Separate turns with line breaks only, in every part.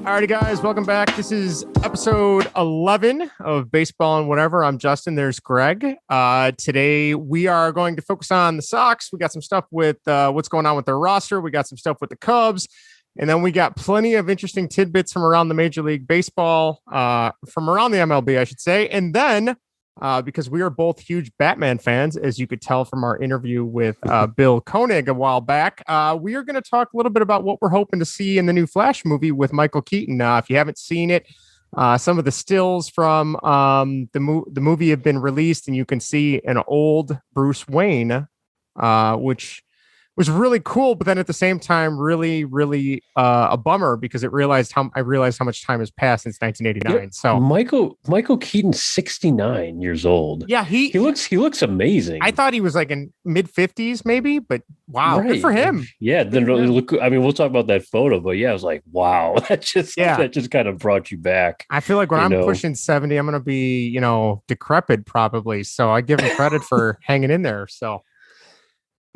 Alrighty, guys, welcome back. This is episode 11 of Baseball and Whatever. I'm Justin. There's Greg. Today, we are going to focus on the Sox. We got some stuff with what's going on with their roster. We got some stuff with the Cubs. And then we got plenty of interesting tidbits from around the Major League Baseball, from around the MLB, I should say. And then, because we are both huge Batman fans, as you could tell from our interview with Bill Koenig a while back, we are going to talk a little bit about what we're hoping to see in the new Flash movie with Michael Keaton. If you haven't seen it, some of the stills from the movie have been released, and you can see an old Bruce Wayne, which was really cool, but then at the same time, really, really a bummer because I realized how much time has passed since 1989.
Yeah,
so
Michael Keaton's 69 years old.
Yeah, he
looks amazing.
I thought he was like in mid 50s, maybe, but wow, Good for him.
Yeah, then look. I mean, we'll talk about that photo, but yeah, I was like, wow, that just kind of brought you back.
I feel like when I'm pushing 70, I'm gonna be decrepit probably. So I give him credit for hanging in there. So.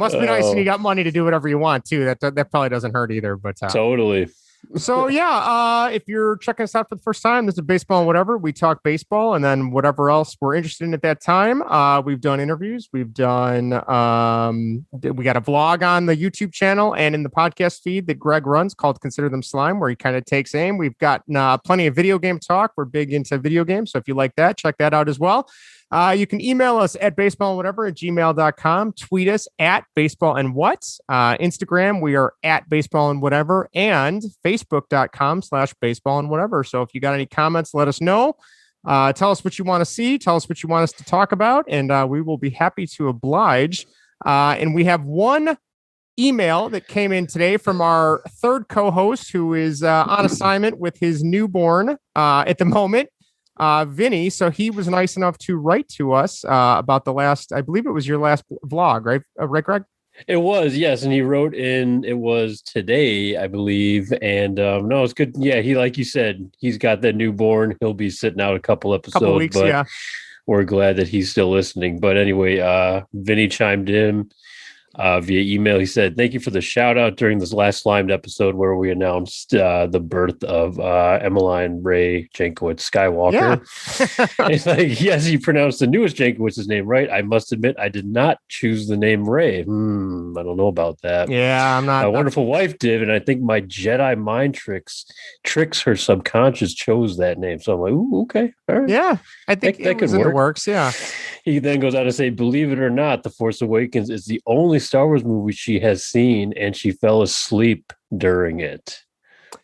Must be nice, and you got money to do whatever you want too. That probably doesn't hurt either. But
totally.
So yeah, if you're checking us out for the first time, this is Baseball and Whatever. We talk baseball and then whatever else we're interested in at that time. We've done interviews. We've done. We got a vlog on the YouTube channel and in the podcast feed that Greg runs called "Consider Them Slime," where he kind of takes aim. We've got plenty of video game talk. We're big into video games, so if you like that, check that out as well. You can email us at baseballandwhatever@gmail.com. Tweet us at baseballandwhat. Instagram, we are at baseballandwhatever, and facebook.com/baseballandwhatever. So if you got any comments, let us know. Tell us what you want to see. Tell us what you want us to talk about, and we will be happy to oblige. And we have one email that came in today from our third co-host who is on assignment with his newborn at the moment. Vinny, so he was nice enough to write to us about the last, I believe it was your last vlog, right? Right, Greg?
It was, yes. And he wrote in, it was today, I believe. And no, it's good. Yeah, he, like you said, he's got that newborn. He'll be sitting out a couple episodes.
Couple weeks,
but
yeah.
We're glad that he's still listening. But anyway, Vinny chimed in via email. He said, "Thank you for the shout out during this last Slimed episode where we announced the birth of Emmeline Ray Jankowicz Skywalker." Yeah. It's like, yes, you pronounced the newest Jankowicz's name right. I must admit, I did not choose the name Ray. I don't know about that.
Yeah, I'm not.
My wonderful wife did, and I think my Jedi mind tricks her subconscious chose that name. So I'm like, ooh, okay, all right.
Yeah, I think that could work. It works. Yeah.
He then goes on to say, "Believe it or not, The Force Awakens is the only Star Wars movie she has seen, and she fell asleep during it."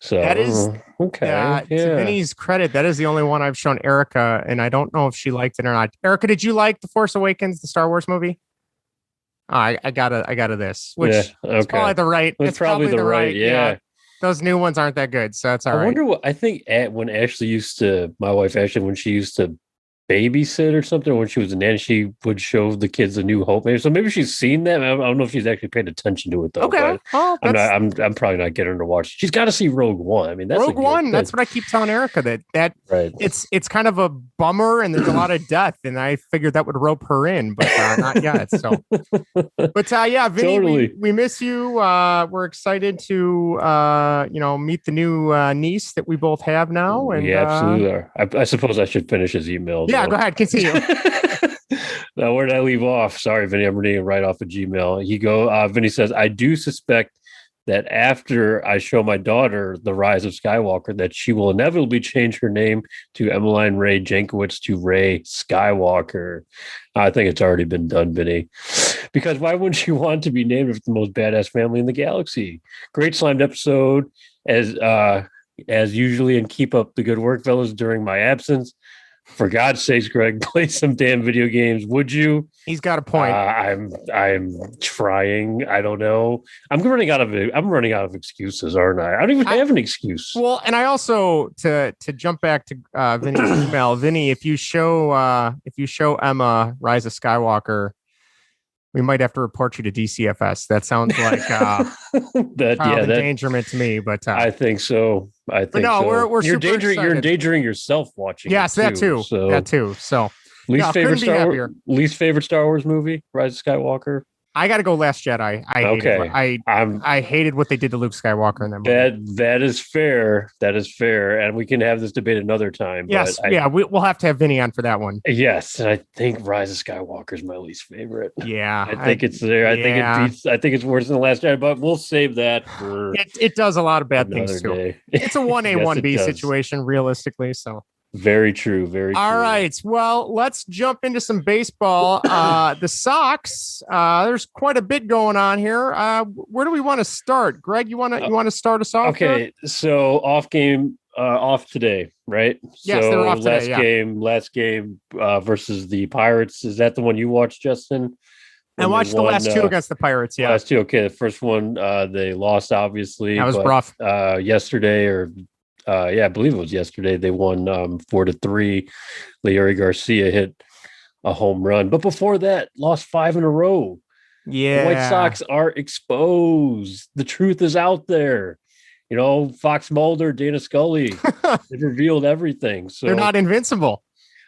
So
that is
okay.
To Vinny's credit, that is the only one I've shown Erica, and I don't know if she liked it or not. Erica, did you like The Force Awakens, the Star Wars movie? I got this, which is probably the right.
It's probably the right. Yeah.
Those new ones aren't that good, so that's all right.
I wonder what I think. When my wife Ashley, when she used to babysit or something, when she was a nanny, she would show the kids A New Hope. So maybe she's seen that. I don't know if she's actually paid attention to it though.
Okay,
I'm probably not getting her to watch. She's got to see Rogue One. I mean, that's
Rogue One. That's what I keep telling Erica that right. It's kind of a bummer and there's a lot of death, and I figured that would rope her in, but not yet. So, but yeah, Vinny,
totally.
we miss you. We're excited to meet the new niece that we both have now. And
we absolutely are. I suppose I should finish his email.
Yeah, go ahead. Continue.
Now, where did I leave off? Sorry, Vinny. I'm reading it right off of Gmail. Vinny says, "I do suspect that after I show my daughter The Rise of Skywalker, that she will inevitably change her name to Emmeline Ray Jankowicz to Ray Skywalker." I think it's already been done, Vinny. Because why wouldn't she want to be named after the most badass family in the galaxy? Great Slimed episode, as usually, and keep up the good work, fellas, during my absence. For God's sakes, Greg, play some damn video games, would you?
He's got a point.
I'm trying. I don't know. I'm running out of excuses, aren't I? I don't even have an excuse.
Well, and I also to jump back to Vinny's email, Vinny, if you show Emma Rise of Skywalker, we might have to report you to DCFS. That sounds like endangerment to me, but
I think so.
We're
you're endangering yourself watching.
Yes, that too. So
least favorite Star Wars movie, Rise of Skywalker.
I got to go Last Jedi. I hated what they did to Luke Skywalker in that movie.
That is fair. That is fair. And we can have this debate another time.
Yes. We'll have to have Vinny on for that one.
Yes. And I think Rise of Skywalker is my least favorite.
Yeah.
I think it's there. I think it beats, I think it's worse than The Last Jedi, but we'll save that for
it does a lot of bad things too.
Day.
It's a 1A, 1B situation, realistically. So
very true. Very true.
All right. Well, let's jump into some baseball. The Sox, there's quite a bit going on here. Where do we want to start? Greg, you want to start us off?
Okay. So off today, right?
Yes,
so
they're off today.
Last game versus the Pirates. Is that the one you watched, Justin?
I watched the last two against the Pirates. Yeah.
Last two. Okay. The first one, they lost, obviously.
That was rough.
Yesterday I believe it was yesterday. They won 4-3. Leury Garcia hit a home run, but before that, lost 5 in a row.
Yeah,
the White Sox are exposed. The truth is out there. Fox Mulder, Dana Scully, they've revealed everything. So
they're not invincible.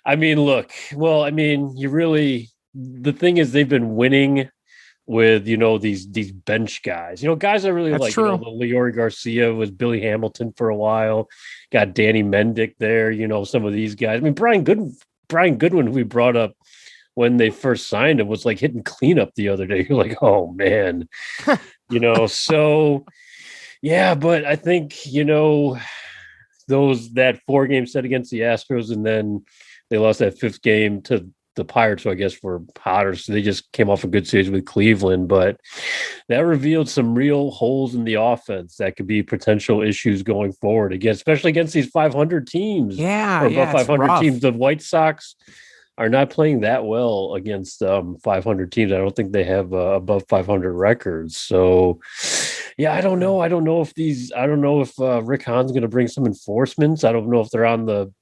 I mean, look. Well, I mean, the thing is, they've been winning with these bench guys, guys I really like.
True.
The Leury Garcia was Billy Hamilton for a while. Got Danny Mendick there. Some of these guys. I mean, Brian Goodwin, who we brought up when they first signed him, was like hitting cleanup the other day. You're like, oh man, So yeah, but I think that 4-game set against the Astros, and then they lost that 5th game to the Pirates, who I guess were hotter, so they just came off a good series with Cleveland, but that revealed some real holes in the offense that could be potential issues going forward again, especially against these 500 teams.
Yeah,
above 500 teams. The White Sox are not playing that well against 500 teams. I don't think they have above 500 records. So, yeah, I don't know. I don't know if Rick Hahn's going to bring some enforcements. I don't know if they're on the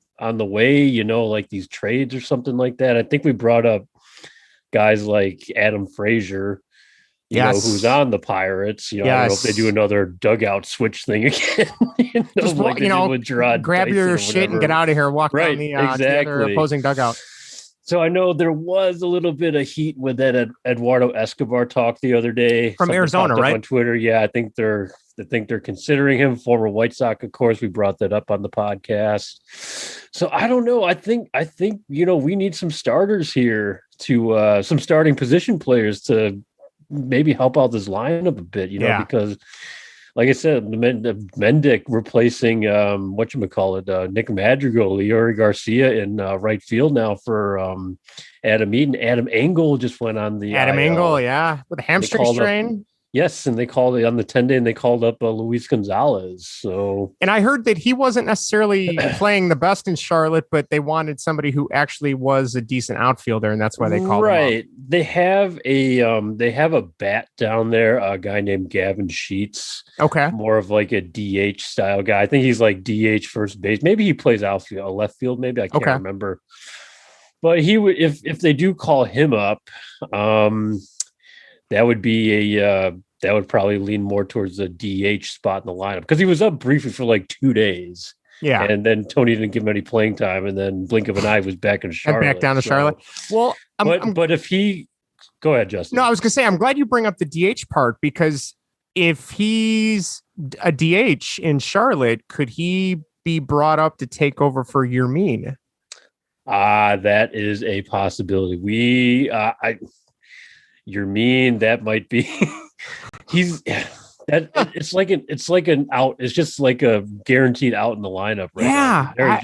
way, like these trades or something like that. I think we brought up guys like Adam Frazier, who's on the Pirates. I don't know if they do another dugout switch thing again.
Just
with Gerard
grab
Dyson
your shit and get out of here. Walk down the other opposing dugout.
So I know there was a little bit of heat with that Eduardo Escobar talk the other day
from Arizona, right?
On Twitter. Yeah, I think they're considering him. Former White Sox, of course. We brought that up on the podcast. So I don't know. I think we need some starters here to some starting position players to maybe help out this lineup a bit. Because like I said, the Mendick replacing Nick Madrigal, Leury Garcia in right field now for Adam Eaton. Adam Engel just went on the
Adam Engel, with a hamstring strain.
Yes, and they called it on the 10-day, and they called up Luis Gonzalez. So, and
I heard that he wasn't necessarily playing the best in Charlotte, but they wanted somebody who actually was a decent outfielder, and that's why they called him up.
Right. They have a bat down there, a guy named Gavin Sheets.
Okay.
More of like a DH style guy. I think he's like DH first base. Maybe he plays outfield, left field. Maybe I can't remember. But he would, if they do call him up, that would probably lean more towards the DH spot in the lineup, because he was up briefly for like 2 days.
Yeah.
And then Tony didn't give him any playing time, and then blink of an eye was back in Charlotte.
Back down to Charlotte. Well,
but if he go ahead, Justin.
No, I was gonna say, I'm glad you bring up the DH part, because if he's a DH in Charlotte, could he be brought up to take over for Yermin?
That is a possibility. Yermin, that might be it's like an out. It's just like a guaranteed out in the lineup, right?
Yeah.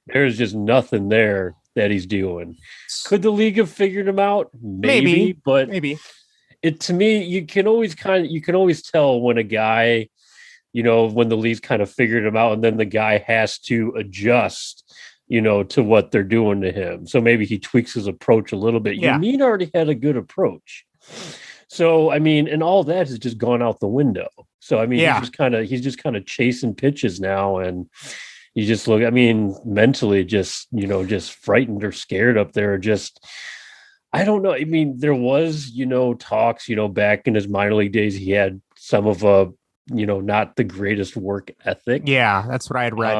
There's just nothing there that he's doing. Could the league have figured him out? Maybe. But it, to me, you can always tell when a guy, when the league's kind of figured him out, and then the guy has to adjust to what they're doing to him. So maybe he tweaks his approach a little bit.
Yeah.
Yermin already had a good approach. So, I mean, and all that has just gone out the window. So, I mean, he's just kind of chasing pitches now. And you just look, I mean, mentally just frightened or scared up there. I don't know. I mean, there was, talks, back in his minor league days, he had some of not the greatest work ethic.
Yeah, that's what I had read.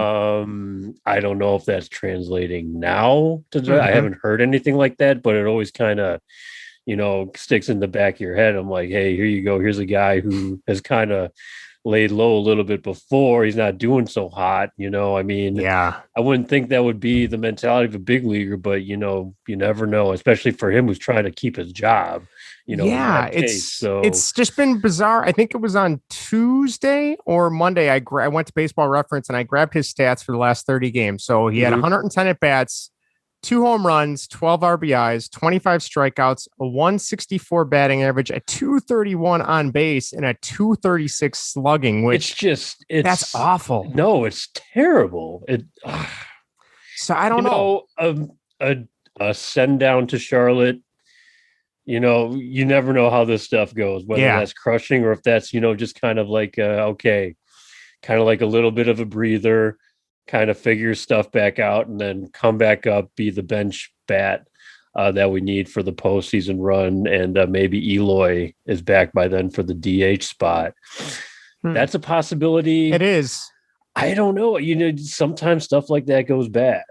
I don't know if that's translating now. I haven't heard anything like that, but it always kind of, sticks in the back of your head. I'm like, hey, here you go. Here's a guy who has kind of laid low a little bit before. He's not doing so hot. I mean,
Yeah.
I wouldn't think that would be the mentality of a big leaguer, but you never know, especially for him who's trying to keep his job, in
Yeah,
that case. So
it's just been bizarre. I think it was on Tuesday or Monday. I went to Baseball Reference and I grabbed his stats for the last 30 games. So he had 110 at bats, 2 home runs, 12 RBIs, 25 strikeouts, a 164 batting average, a 231 on base, and a 236 slugging, which that's awful.
No, it's terrible.
So I don't know.
A send down to Charlotte, you never know how this stuff goes, whether that's crushing or if that's, just kind of like, okay, kind of like a little bit of a breather, kind of figure stuff back out and then come back up, be the bench bat that we need for the postseason run. And maybe Eloy is back by then for the DH spot. That's a possibility.
It is.
I don't know. Sometimes stuff like that goes bad.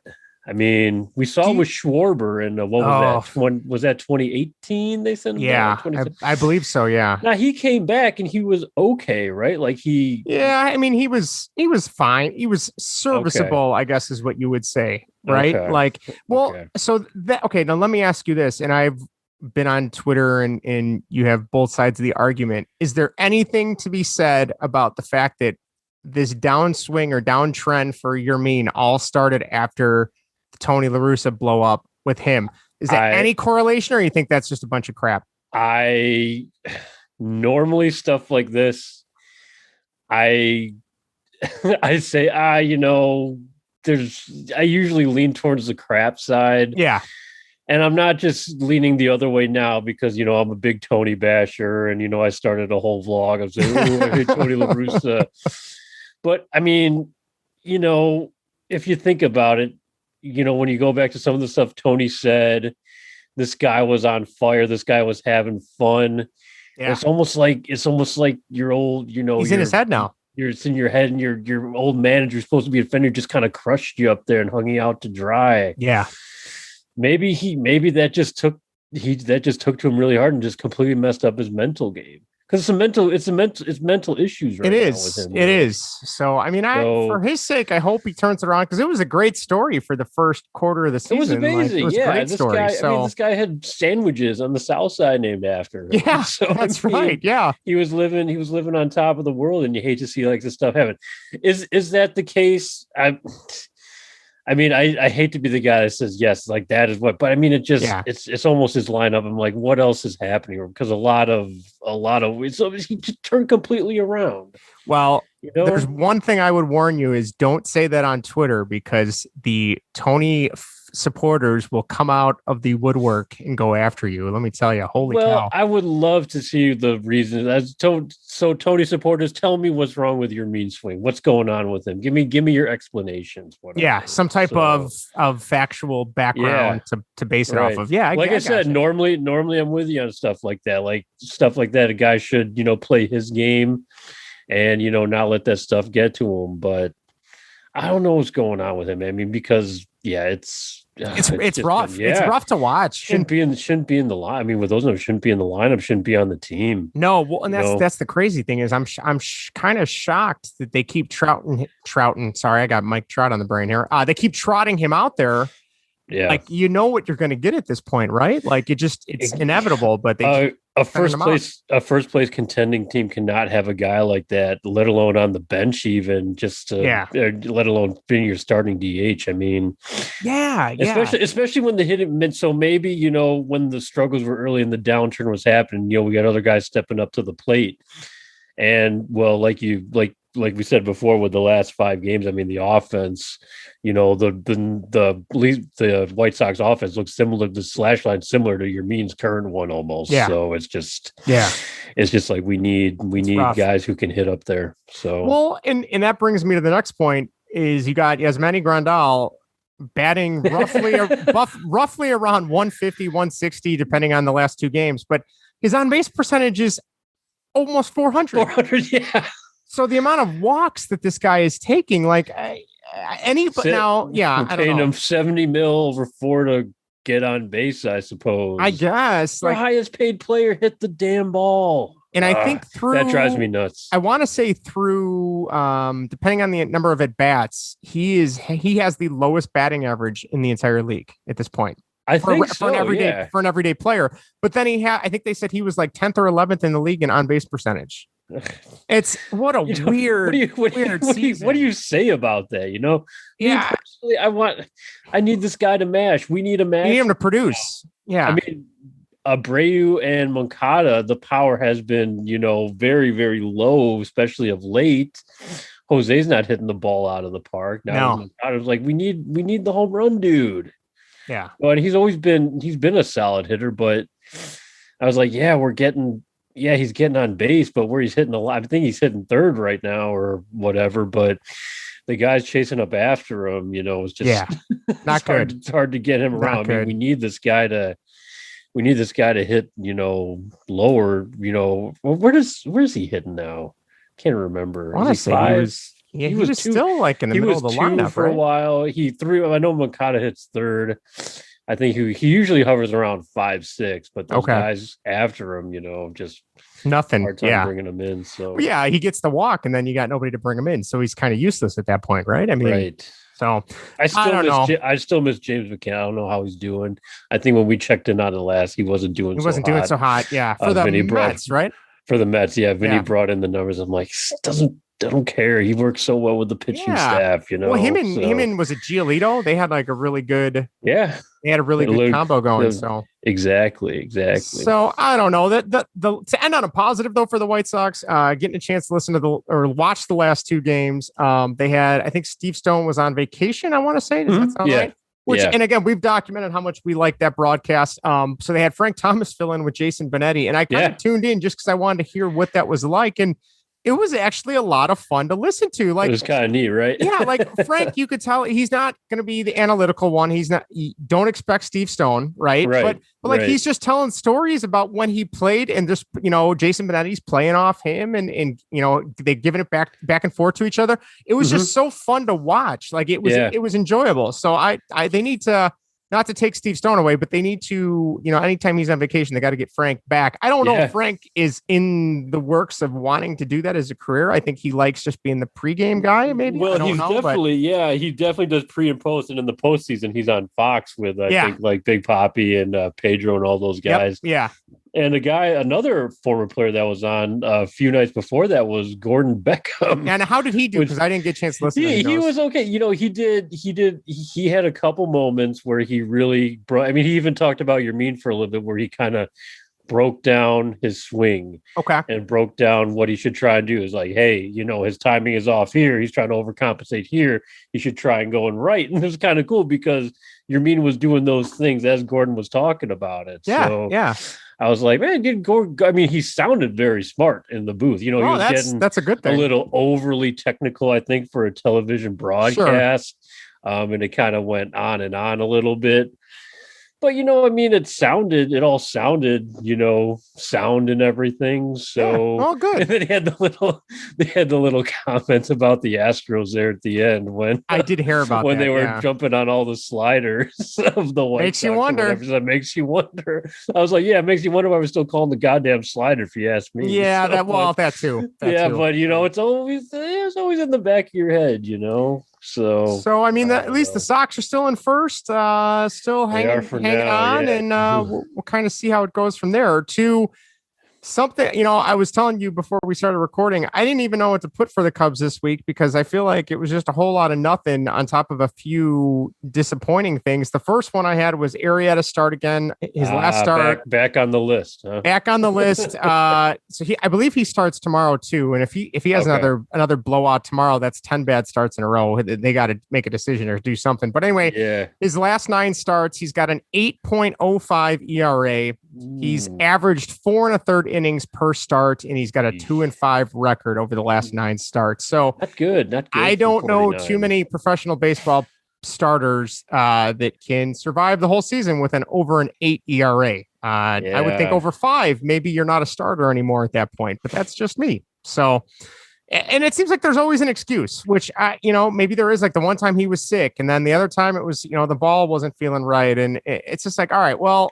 I mean, we saw with Schwarber and what was that? Was that 2018? They sent him down?
I believe so. Yeah.
Now he came back and he was okay, right? Like
Yeah, I mean, he was fine. He was serviceable, I guess, is what you would say, right?
Okay.
Like, well, so that now let me ask you this, and I've been on Twitter and you have both sides of the argument. Is there anything to be said about the fact that this downswing or downtrend for Yermin all started after the Tony La Russa blow up with him? Is that any correlation, or you think that's just a bunch of crap?
Normally stuff like this, I say, I usually lean towards the crap side.
Yeah.
And I'm not just leaning the other way now because, I'm a big Tony basher and, I started a whole vlog of saying, I hate Tony La Russa. But I mean, if you think about it, when you go back to some of the stuff Tony said, this guy was on fire. This guy was having fun. Yeah. It's almost like your old,
he's in his head now.
It's in your head, and your old manager supposed to be a defender just kind of crushed you up there and hung you out to dry.
Yeah.
Maybe that just took to him really hard and just completely messed up his mental game. Because it's mental issues right now with him.
It is. So I mean, for his sake, I hope he turns it around, because it was a great story for the first quarter of the season.
It was amazing.
It was a great story.
This guy had sandwiches on the South Side named after him.
Yeah, so, that's right. Yeah,
he was living on top of the world, and you hate to see like this stuff happen. Is that the case? I mean, I hate to be the guy that says yes, like that is what, but I mean, it's almost his lineup. I'm like, what else is happening? Because a lot of so he just turned completely around.
Well, there's one thing I would warn you is don't say that on Twitter, because the Tony supporters will come out of the woodwork and go after you. Let me tell you, holy cow.
I would love to see the reasons. So Tony supporters, tell me what's wrong with your mean swing. What's going on with him? Give me your explanations. Whatever.
Some type of factual background to base it off of. Yeah,
I said, normally I'm with you on stuff like that. Like stuff like that, a guy should play his game and not let that stuff get to him. But I don't know what's going on with him. I mean, because it's rough. It's rough to watch. Shouldn't be in the line. I mean, with those numbers, shouldn't be in the lineup. Shouldn't be on the team.
No, well, and that's the crazy thing is I'm kind of shocked that they keep Trouton. Sorry, I got Mike Trout on the brain here. They keep trotting him out there. Yeah, like what you're going to get at this point, right? Like it's inevitable. But they
a first place contending team cannot have a guy like that, let alone on the bench, even let alone being your starting DH. I mean, especially when the hit. So maybe when the struggles were early and the downturn was happening, we got other guys stepping up to the plate, and like we said before, with the last 5 games, I mean, the offense, the White Sox offense looks similar to the slash line, similar to Yermin's current one almost. Yeah. So it's just like we need guys who can hit up there. So,
well, and that brings me to the next point is you got Yasmani Grandal batting roughly around 150, 160, depending on the last 2 games, but his on-base percentage is almost 400.
400, yeah.
So the amount of walks that this guy is taking, like
paying him $70 million over 4 to get on base, I suppose.
I guess.
Our highest paid player hit the damn ball.
And I think
that drives me nuts.
I want to say through, depending on the number of at bats, he has the lowest batting average in the entire league at this point.
For an
everyday player. But then I think they said he was like 10th or 11th in the league in on base percentage. It's what a weird season.
What do you say about that? You know,
yeah.
Me personally, I need this guy to mash. We need a mash.
We need him to produce. Yeah.
I mean, Abreu and Moncada, the power has been, very, very low, especially of late. Jose's not hitting the ball out of the park. Now Moncada's like, we need the home run dude.
Yeah.
But he's been a solid hitter, but I was like, he's getting on base, but where he's hitting I think he's hitting third right now or whatever, but the guy's chasing up after him, it's just
not good.
It's hard to get him around. I mean, we need this guy to hit, lower, where's he hitting now? Can't remember.
Honestly, he was still like in the middle of the lineup
for a while. He threw. I know Moncada hits third. I think he usually hovers around 5-6, but those guys after him, just
nothing.
Hard time bringing him in. So
he gets the walk, and then you got nobody to bring him in, so he's kind of useless at that point, right? I mean,
right.
So
I still miss James McCann. I don't know how he's doing. I think when we checked in on the last, he wasn't doing so hot.
Yeah, for the Mets, right?
For the Mets, yeah. Vinny brought in the numbers. I'm like, I don't care. He works so well with the pitching staff,
Well, him and was it Giolito? They had like a really good.
Yeah.
They had a really good combo going.
Exactly.
So I don't know that to end on a positive though for the White Sox, getting a chance to listen to watch the last two games. They had, I think Steve Stone was on vacation. I want to say, does that sound right? And again, we've documented how much we like that broadcast. So they had Frank Thomas fill in with Jason Benetti, and I kind of tuned in just because I wanted to hear what that was like. And it was actually a lot of fun to listen to. Like,
it was kind of neat, right?
Yeah, like Frank, you could tell he's not going to be the analytical one. Don't expect Steve Stone, right? But like he's just telling stories about when he played, and just Jason Benetti's playing off him, and they're giving it back and forth to each other. It was just so fun to watch. Like it was enjoyable. So they need to. Not to take Steve Stone away, but they need to, anytime he's on vacation, they got to get Frank back. I don't know if Frank is in the works of wanting to do that as a career. I think he likes just being the pregame guy, maybe.
Well, he definitely does pre and post. And in the postseason, he's on Fox with, I think, like Big Papi and Pedro and all those guys.
Yep. Yeah.
And another former player that was on a few nights before that was Gordon Beckham.
And how did he do? Because I didn't get a chance to listen.
He was okay. He had a couple moments where he really brought. I mean, he even talked about Yermin for a little bit, where he kind of broke down his swing. And broke down what he should try and do. Is like, hey, his timing is off here. He's trying to overcompensate here. He should try and go in right. And it was kind of cool because Yermin was doing those things as Gordon was talking about it. I was like, man, he sounded very smart in the booth. He was
that's a good thing.
A little overly technical, I think, for a television broadcast. And it kind of went on and on a little bit. But, it all sounded, sound and everything. So,
good.
And then they had the little comments about the Astros there at the end when
I did hear about
when they were jumping on all the sliders of the White
Makes
Sox.
You wonder.
That makes you wonder. I was like, it makes you wonder why we're still calling the goddamn slider, if you ask me.
Yeah, that too.
But it's always in the back of your head, So
I mean, at least the Sox are still in first, still hanging on, and we'll kind of see how it goes from there. Something, I was telling you before we started recording, I didn't even know what to put for the Cubs this week because I feel like it was just a whole lot of nothing on top of a few disappointing things. The first one I had was Arrieta start again. His last start.
Back on the list. Huh?
Back on the list. So I believe he starts tomorrow too. And if he has another blowout tomorrow, that's 10 bad starts in a row. They got to make a decision or do something. But anyway, his last 9 starts, he's got an 8.05 ERA. He's averaged 4 1/3 innings per start, and he's got a 2-5 record over the last 9 starts. So
not good.
I don't know too many professional baseball starters that can survive the whole season with an over an 8 ERA. I would think over 5, maybe you're not a starter anymore at that point, but that's just me. So And it seems like there's always an excuse, which, maybe there is, like the one time he was sick. And then the other time it was, the ball wasn't feeling right. And it's just like, all right, well,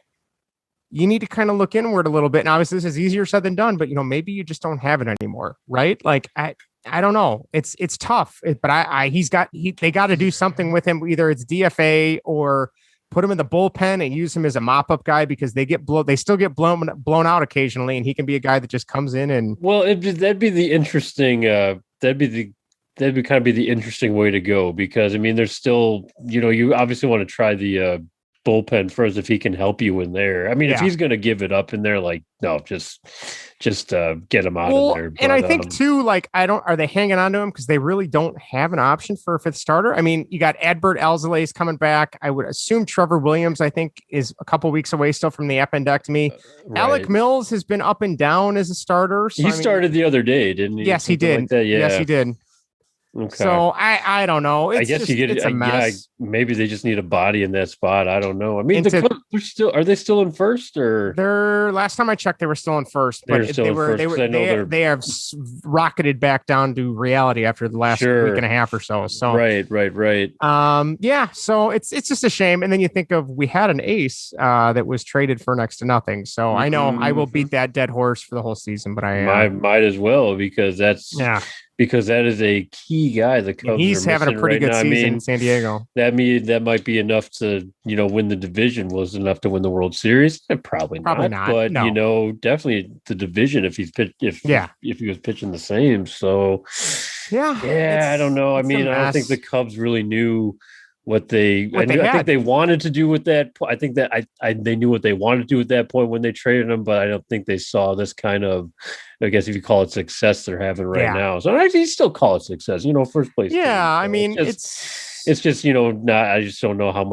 you need to kind of look inward a little bit. And obviously this is easier said than done, but maybe you just don't have it anymore. Right. Like, I don't know. It's tough, but they got to do something with him. Either it's DFA or put him in the bullpen and use him as a mop-up guy, because they still get blown out occasionally, and he can be a guy that just comes in and.
Well, that'd be the interesting. That'd be kind of be the interesting way to go, because I mean, there's still, you obviously want to try the bullpen first if he can help you in there. I mean, if he's going to give it up in there, like, no, just get him out of there. But,
and I think too, like, are they hanging on to him because they really don't have an option for a fifth starter? I mean, you got Adbert Alzolay coming back. I would assume Trevor Williams, I think, is a couple weeks away still from the appendectomy. Right. Alec Mills has been up and down as a starter. So,
he started the other day, didn't he?
Yes, he did.
Like that? Yeah.
Yes, he did.
Okay.
So I don't know.
I guess it's a mess. Maybe they just need a body in that spot. I don't know. I mean, are they still in first, or
they're last time I checked, they were still in first, but they have rocketed back down to reality after the last week and a half or so. So
right.
So it's just a shame. And then you think of, we had an ace that was traded for next to nothing. So I know I will beat that dead horse for the whole season, but I
might as well, because because that is a key guy. The Cubs
he's having a pretty good season in San Diego.
That might be enough to, win the division. Was enough to win the World Series? Probably not. But no. Definitely the division if he was pitching the same. So I don't know. I mean, I don't think the Cubs really knew what they I think they wanted to do with that. I think that they knew what they wanted to do at that point when they traded him, but I don't think they saw this kind of, I guess if you call it success, they're having right now. So I still call it success, first place.
Yeah.
Team. So
I mean,
it's just, I just don't know how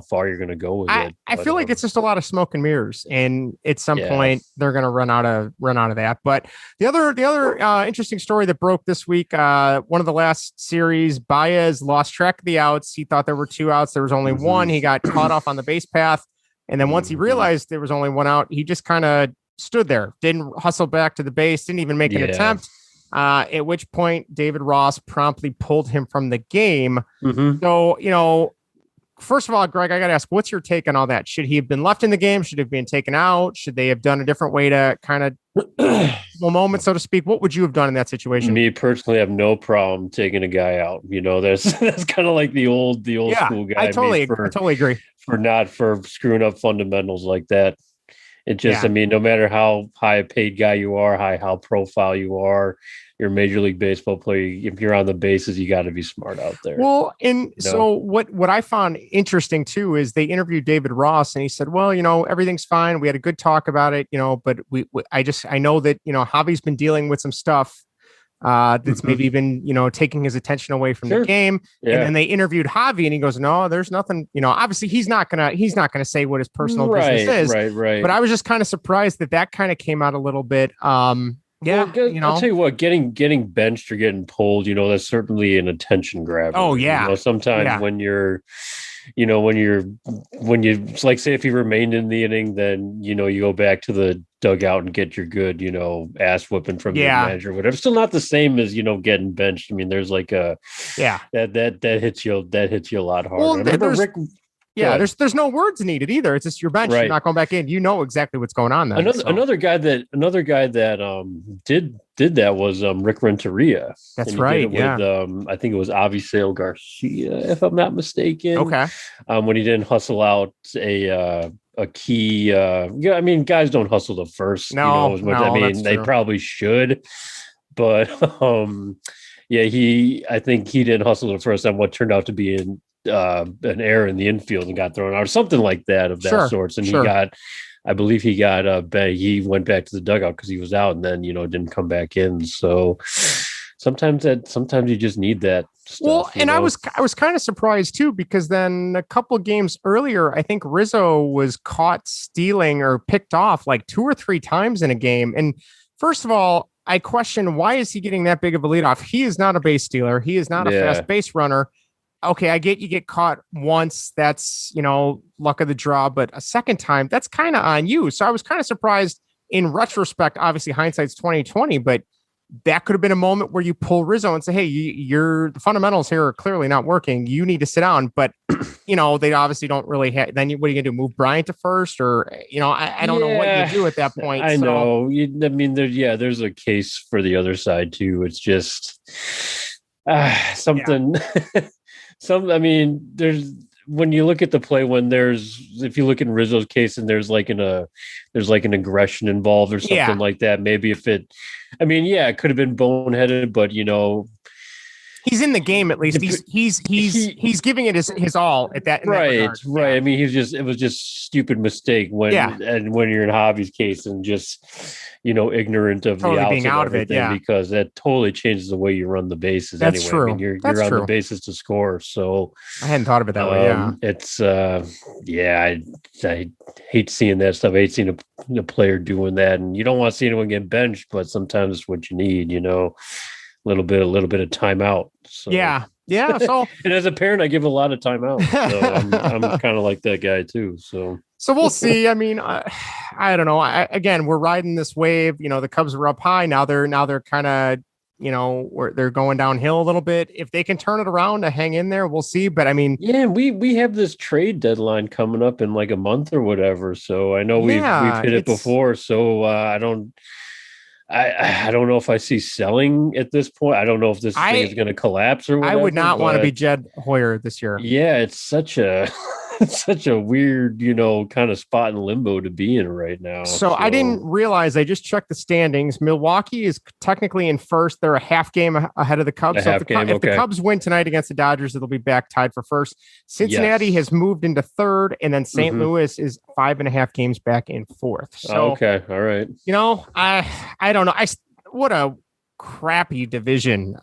far you're going to go with it.
I feel like it's just a lot of smoke and mirrors, and at some point they're going to run out of that. But the other interesting story that broke this week, one of the last series, Baez lost track of the outs. He thought there were 2 outs. There was only one. He got caught off on the base path. And then once he realized there was only 1 out, he just kind of stood there, didn't hustle back to the base, didn't even make an attempt. At which point David Ross promptly pulled him from the game. So, first of all, Greg, I got to ask, what's your take on all that? Should he have been left in the game? Should he have been taken out? Should they have done a different way to kind of moment, so to speak? What would you have done in that situation?
Me personally, I have no problem taking a guy out. That's kind of like the old school guy.
I totally agree.
For screwing up fundamentals like that. It just, I mean, no matter how high a paid guy you are, how profile you are, you're a Major League Baseball player. If you're on the bases, you got to be smart out there.
Well, so what I found interesting too is they interviewed David Ross, and he said, well, everything's fine. We had a good talk about it, but I know that, Javi's been dealing with some stuff that's maybe been, taking his attention away from the game. Yeah. And then they interviewed Javi, and he goes, no, there's nothing, obviously he's not gonna say what his personal business is. Right. But I was just kind of surprised that kind of came out a little bit. I'll tell you what, getting benched or getting pulled, that's certainly an attention grabber. Oh yeah.
Sometimes when you're, when you like, say if you remained in the inning, then, you go back to the dugout and get your good, ass whipping from your manager, whatever. Still not the same as, getting benched. I mean, there's like that hits you a lot harder.
Well, I remember there's no words needed either. It's just your bench. Right. You're not going back in. You know exactly what's going on. Then, another guy that did that was Rick Renteria.
That's right. With, I think it was Avisail Garcia, if I'm not mistaken.
Okay.
When he didn't hustle out a key. I mean, guys don't hustle the first.
No,
they probably should, but I think he didn't hustle the first on what turned out to be an error in the infield and got thrown out or something like that of that sorts. And he went back to the dugout because he was out, and then didn't come back in. So sometimes you just need that stuff.
Well, and I was kind of surprised too, because then a couple of games earlier, I think Rizzo was caught stealing or picked off like 2 or 3 times in a game. And first of all, I question, why is he getting that big of a leadoff? He is not a base stealer. He is not a fast base runner. Okay, I get you get caught once. That's, luck of the draw. But a second time, that's kind of on you. So I was kind of surprised in retrospect. Obviously, hindsight's 20/20, but that could have been a moment where you pull Rizzo and say, hey, the fundamentals here are clearly not working. You need to sit down. But, they obviously don't really have, then what are you going to do? Move Bryant to first? Or, I don't know what you do at that point.
I know. There's a case for the other side too. It's just something, there's, when you look at the play, if you look in Rizzo's case and there's like an aggression involved or something like that, maybe if it could have been boneheaded, but
he's in the game at least. He's giving it his all at that.
Right. I mean, it was just stupid mistake when you're in Javi's case and just ignorant of
totally
the outs
being out of it,
because that totally changes the way you run the bases.
That's
anyway.
true.
I mean, you're on the bases to score. So
I hadn't thought of it that way. Yeah,
it's I hate seeing that stuff. I hate seeing a player doing that, and you don't want to see anyone get benched, but sometimes it's what you need. A little bit of timeout. So. Yeah.
So,
and as a parent, I give a lot of timeout. So I'm kind of like that guy too. So
we'll see. I mean, I don't know. Again, we're riding this wave. The Cubs were up high. Now they're kind of, they're going downhill a little bit. If they can turn it around to hang in there, we'll see. But I mean,
we have this trade deadline coming up in like a month or whatever. So I know we've hit it before. So I don't know if I see selling at this point. I don't know if this thing is going to collapse or whatever.
I would not want to be Jed Hoyer this year.
Yeah, it's such a weird, kind of spot in limbo to be in right now.
So I didn't realize. I just checked the standings. Milwaukee is technically in first. They're a half game ahead of the Cubs. So if the Cubs win tonight against the Dodgers, it'll be back tied for first. Cincinnati has moved into third, and then St. Louis is 5.5 games back in fourth. So
okay, all right.
I don't know. What a crappy division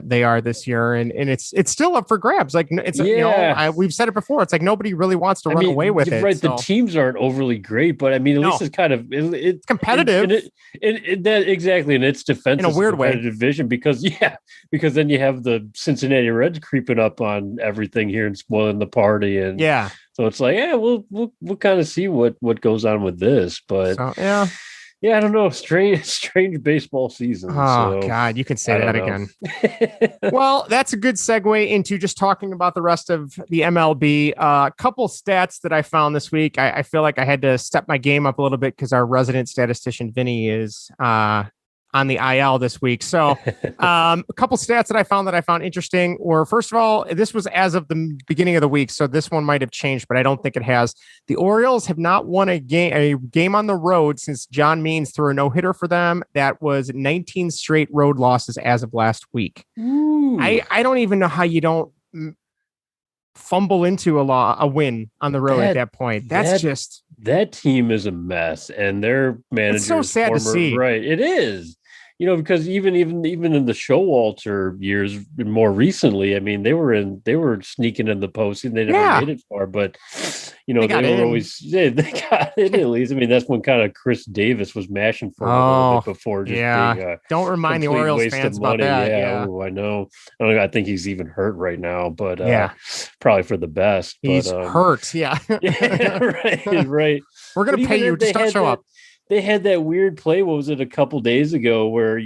they are this year, and it's still up for grabs. Like we've said it before. It's like nobody really wants to run away with it.
Right, so. The teams aren't overly great, but I mean, at least it's kind of it's
competitive.
Exactly, and it's defensive
in a weird way
division because then you have the Cincinnati Reds creeping up on everything here and spoiling the party, and so it's like we'll kind of see what goes on with this, but Yeah, I don't know. Strange baseball season.
Oh, God, you can say that again. Well, that's a good segue into just talking about the rest of the MLB. A couple stats that I found this week. I feel like I had to step my game up a little bit because our resident statistician, Vinny, is on the IL this week. So a couple stats that I found interesting were, first of all, this was as of the beginning of the week. So this one might have changed, but I don't think it has. The Orioles have not won a game on the road since John Means threw a no-hitter for them. That was 19 straight road losses as of last week. I don't even know how you don't fumble into a win on the road at that point.
That team is a mess, and their manager.
It's so sad to see.
Right, it is. Because even in the Showalter years, more recently, I mean, they were sneaking in the postseason. They never made it far, but they were always they got it at least. I mean, that's when kind of Chris Davis was mashing for a little bit before.
Don't remind the Orioles fans about that.
Yeah, I know. I think he's even hurt right now, but probably for the best.
He's hurt. Yeah.
Right.
We're gonna pay you. Just don't show up.
They had that weird play. What was it, a couple days ago, where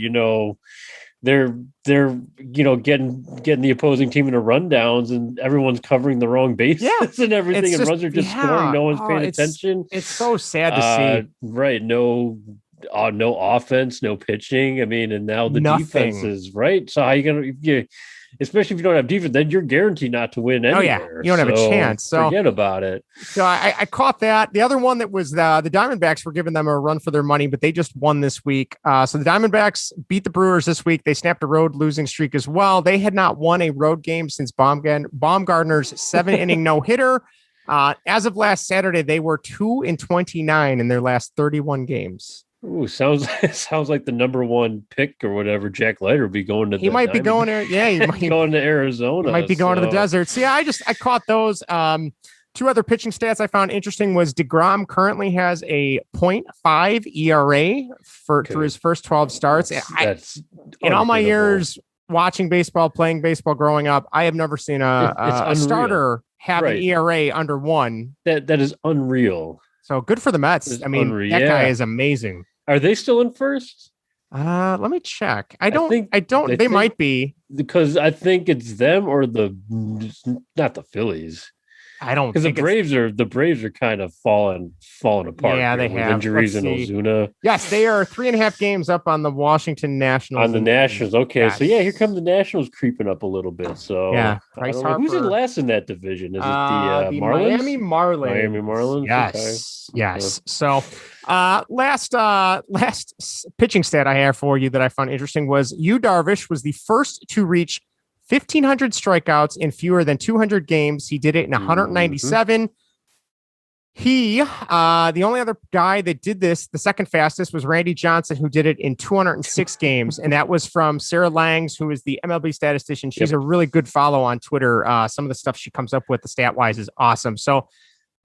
they're getting the opposing team into rundowns and everyone's covering the wrong bases and everything, and runs are just scoring. No one's paying attention.
It's so sad to see.
Right? No offense, no pitching. I mean, and now the defense is right. So how are you gonna? Especially if you don't have defense, then you're guaranteed not to win anywhere.
You don't have a chance. So
forget about it.
So I caught that. The other one that was the Diamondbacks were giving them a run for their money, but they just won this week. So the Diamondbacks beat the Brewers this week. They snapped a road losing streak as well. They had not won a road game since Baumgartner's 7-inning no-hitter. As of last Saturday, they were 2-29 in their last 31 games.
Ooh, sounds like the number one pick or whatever. Jack Leiter will be going to.
He might be going there. Yeah, he might
be going to Arizona.
He might be going to the desert. So yeah, I caught those. Two other pitching stats I found interesting was DeGrom currently has a .5 ERA through his first 12 starts. In all my years watching baseball, playing baseball, growing up, I have never seen a starter have an ERA under 1.
That is unreal.
So good for the Mets. I mean, that guy is amazing.
Are they still in first?
Let me check. I don't.
think-
I don't.
I
They
think-
might be.
Because I think it's them or not the Phillies.
I don't
Because
think
the Braves are kind of falling apart.
Yeah,
here
they
with
have.
injuries
Let's
and
see.
Ozuna
Yes, they are 3.5 games up on the Washington Nationals.
on the Nationals. Okay, so yeah,
Yes.
here come the Nationals creeping up a little bit. So
Yeah,
I
Bryce
don't know who's in
Harper.
last in that division. Is it the
The
Marlins?
Miami Marlins.
Miami Marlins.
Yes,
Okay.
yes. So, last pitching stat I have for you that I found interesting was Yu Darvish was the first to reach 1,500 strikeouts in fewer than 200 games. He did it in 197. The only other guy that did this, the second fastest, was Randy Johnson, who did it in 206 games. And that was from Sarah Langs, who is the MLB statistician. She's a really good follow on Twitter. Some of the stuff she comes up with, the stat wise, is awesome. So,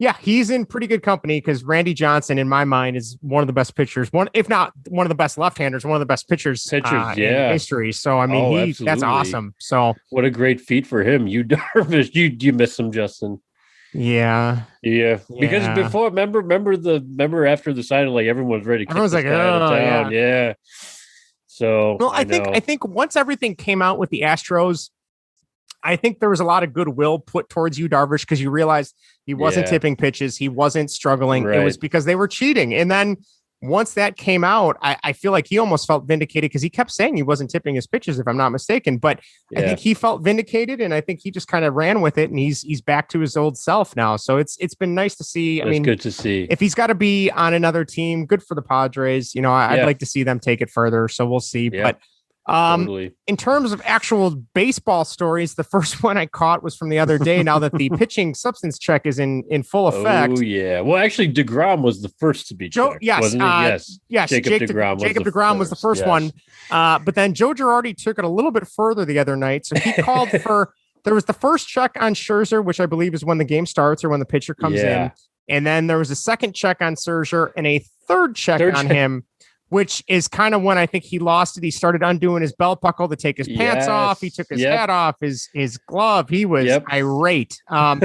yeah, he's in pretty good company because Randy Johnson, in my mind, is one of the best pitchers, if not one of the best left-handers, one of the best pitchers in history. So, I mean, that's awesome. So,
what a great feat for him. Yu Darvish, you miss him, Justin.
Yeah.
Because before, remember after the signing, like everyone was ready to kick this guy out of town. Yeah. So
well, I think once everything came out with the Astros, I think there was a lot of goodwill put towards Yu Darvish because you realized he wasn't tipping pitches, he wasn't struggling. Right. It was because they were cheating. And then once that came out, I feel like he almost felt vindicated because he kept saying he wasn't tipping his pitches, if I'm not mistaken. But I think he felt vindicated, and I think he just kind of ran with it, and he's back to his old self now. So it's been nice to see. I mean,
good to see.
If he's got to be on another team, good for the Padres. You know, I'd like to see them take it further. So we'll see. Yeah. But totally. In terms of actual baseball stories, the first one I caught was from the other day. Now that the pitching substance check is in full effect.
Oh yeah. Well, actually, DeGrom was the first to be checked. Wasn't it? Yes.
Jacob DeGrom was the first one. But then Joe Girardi took it a little bit further the other night. So he called for. There was the first check on Scherzer, which I believe is when the game starts or when the pitcher comes in, and then there was a second check on Scherzer and a third check on him. Which is kind of when I think he lost it. He started undoing his belt buckle to take his pants off. He took his hat off, his glove. He was irate. I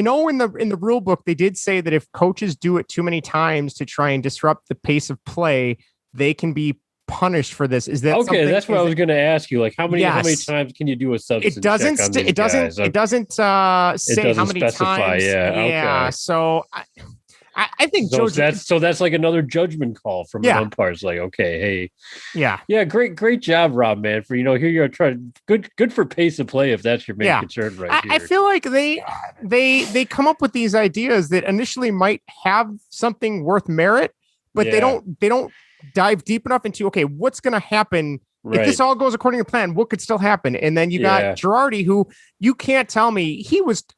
know in the rule book, they did say that if coaches do it too many times to try and disrupt the pace of play, they can be punished for this. Is that
okay? That's what I was going to ask you. Like how many times can you do a substance? It doesn't
say how many times.
Okay.
So I think
that's like another judgment call from an umpire. It's like, okay, hey, great job, Rob, man. For here you're trying good for pace of play if that's your main concern, right?
I feel like they come up with these ideas that initially might have something worth merit, but they don't dive deep enough into what's going to happen. Right. If this all goes according to plan, what could still happen? And then you got Girardi, who you can't tell me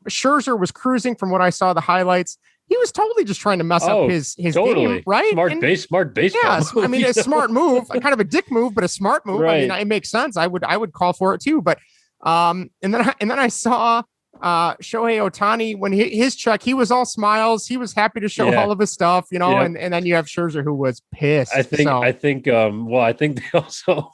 Scherzer was cruising from what I saw the highlights. He was totally just trying to mess up his game, right?
Smart baseball.
Yes, I mean a smart move, kind of a dick move, but a smart move. Right. I mean, it makes sense. I would call for it too. But and then I saw Shohei Ohtani when his check, he was all smiles. He was happy to show all of his stuff, and then you have Scherzer who was pissed.
I think they also.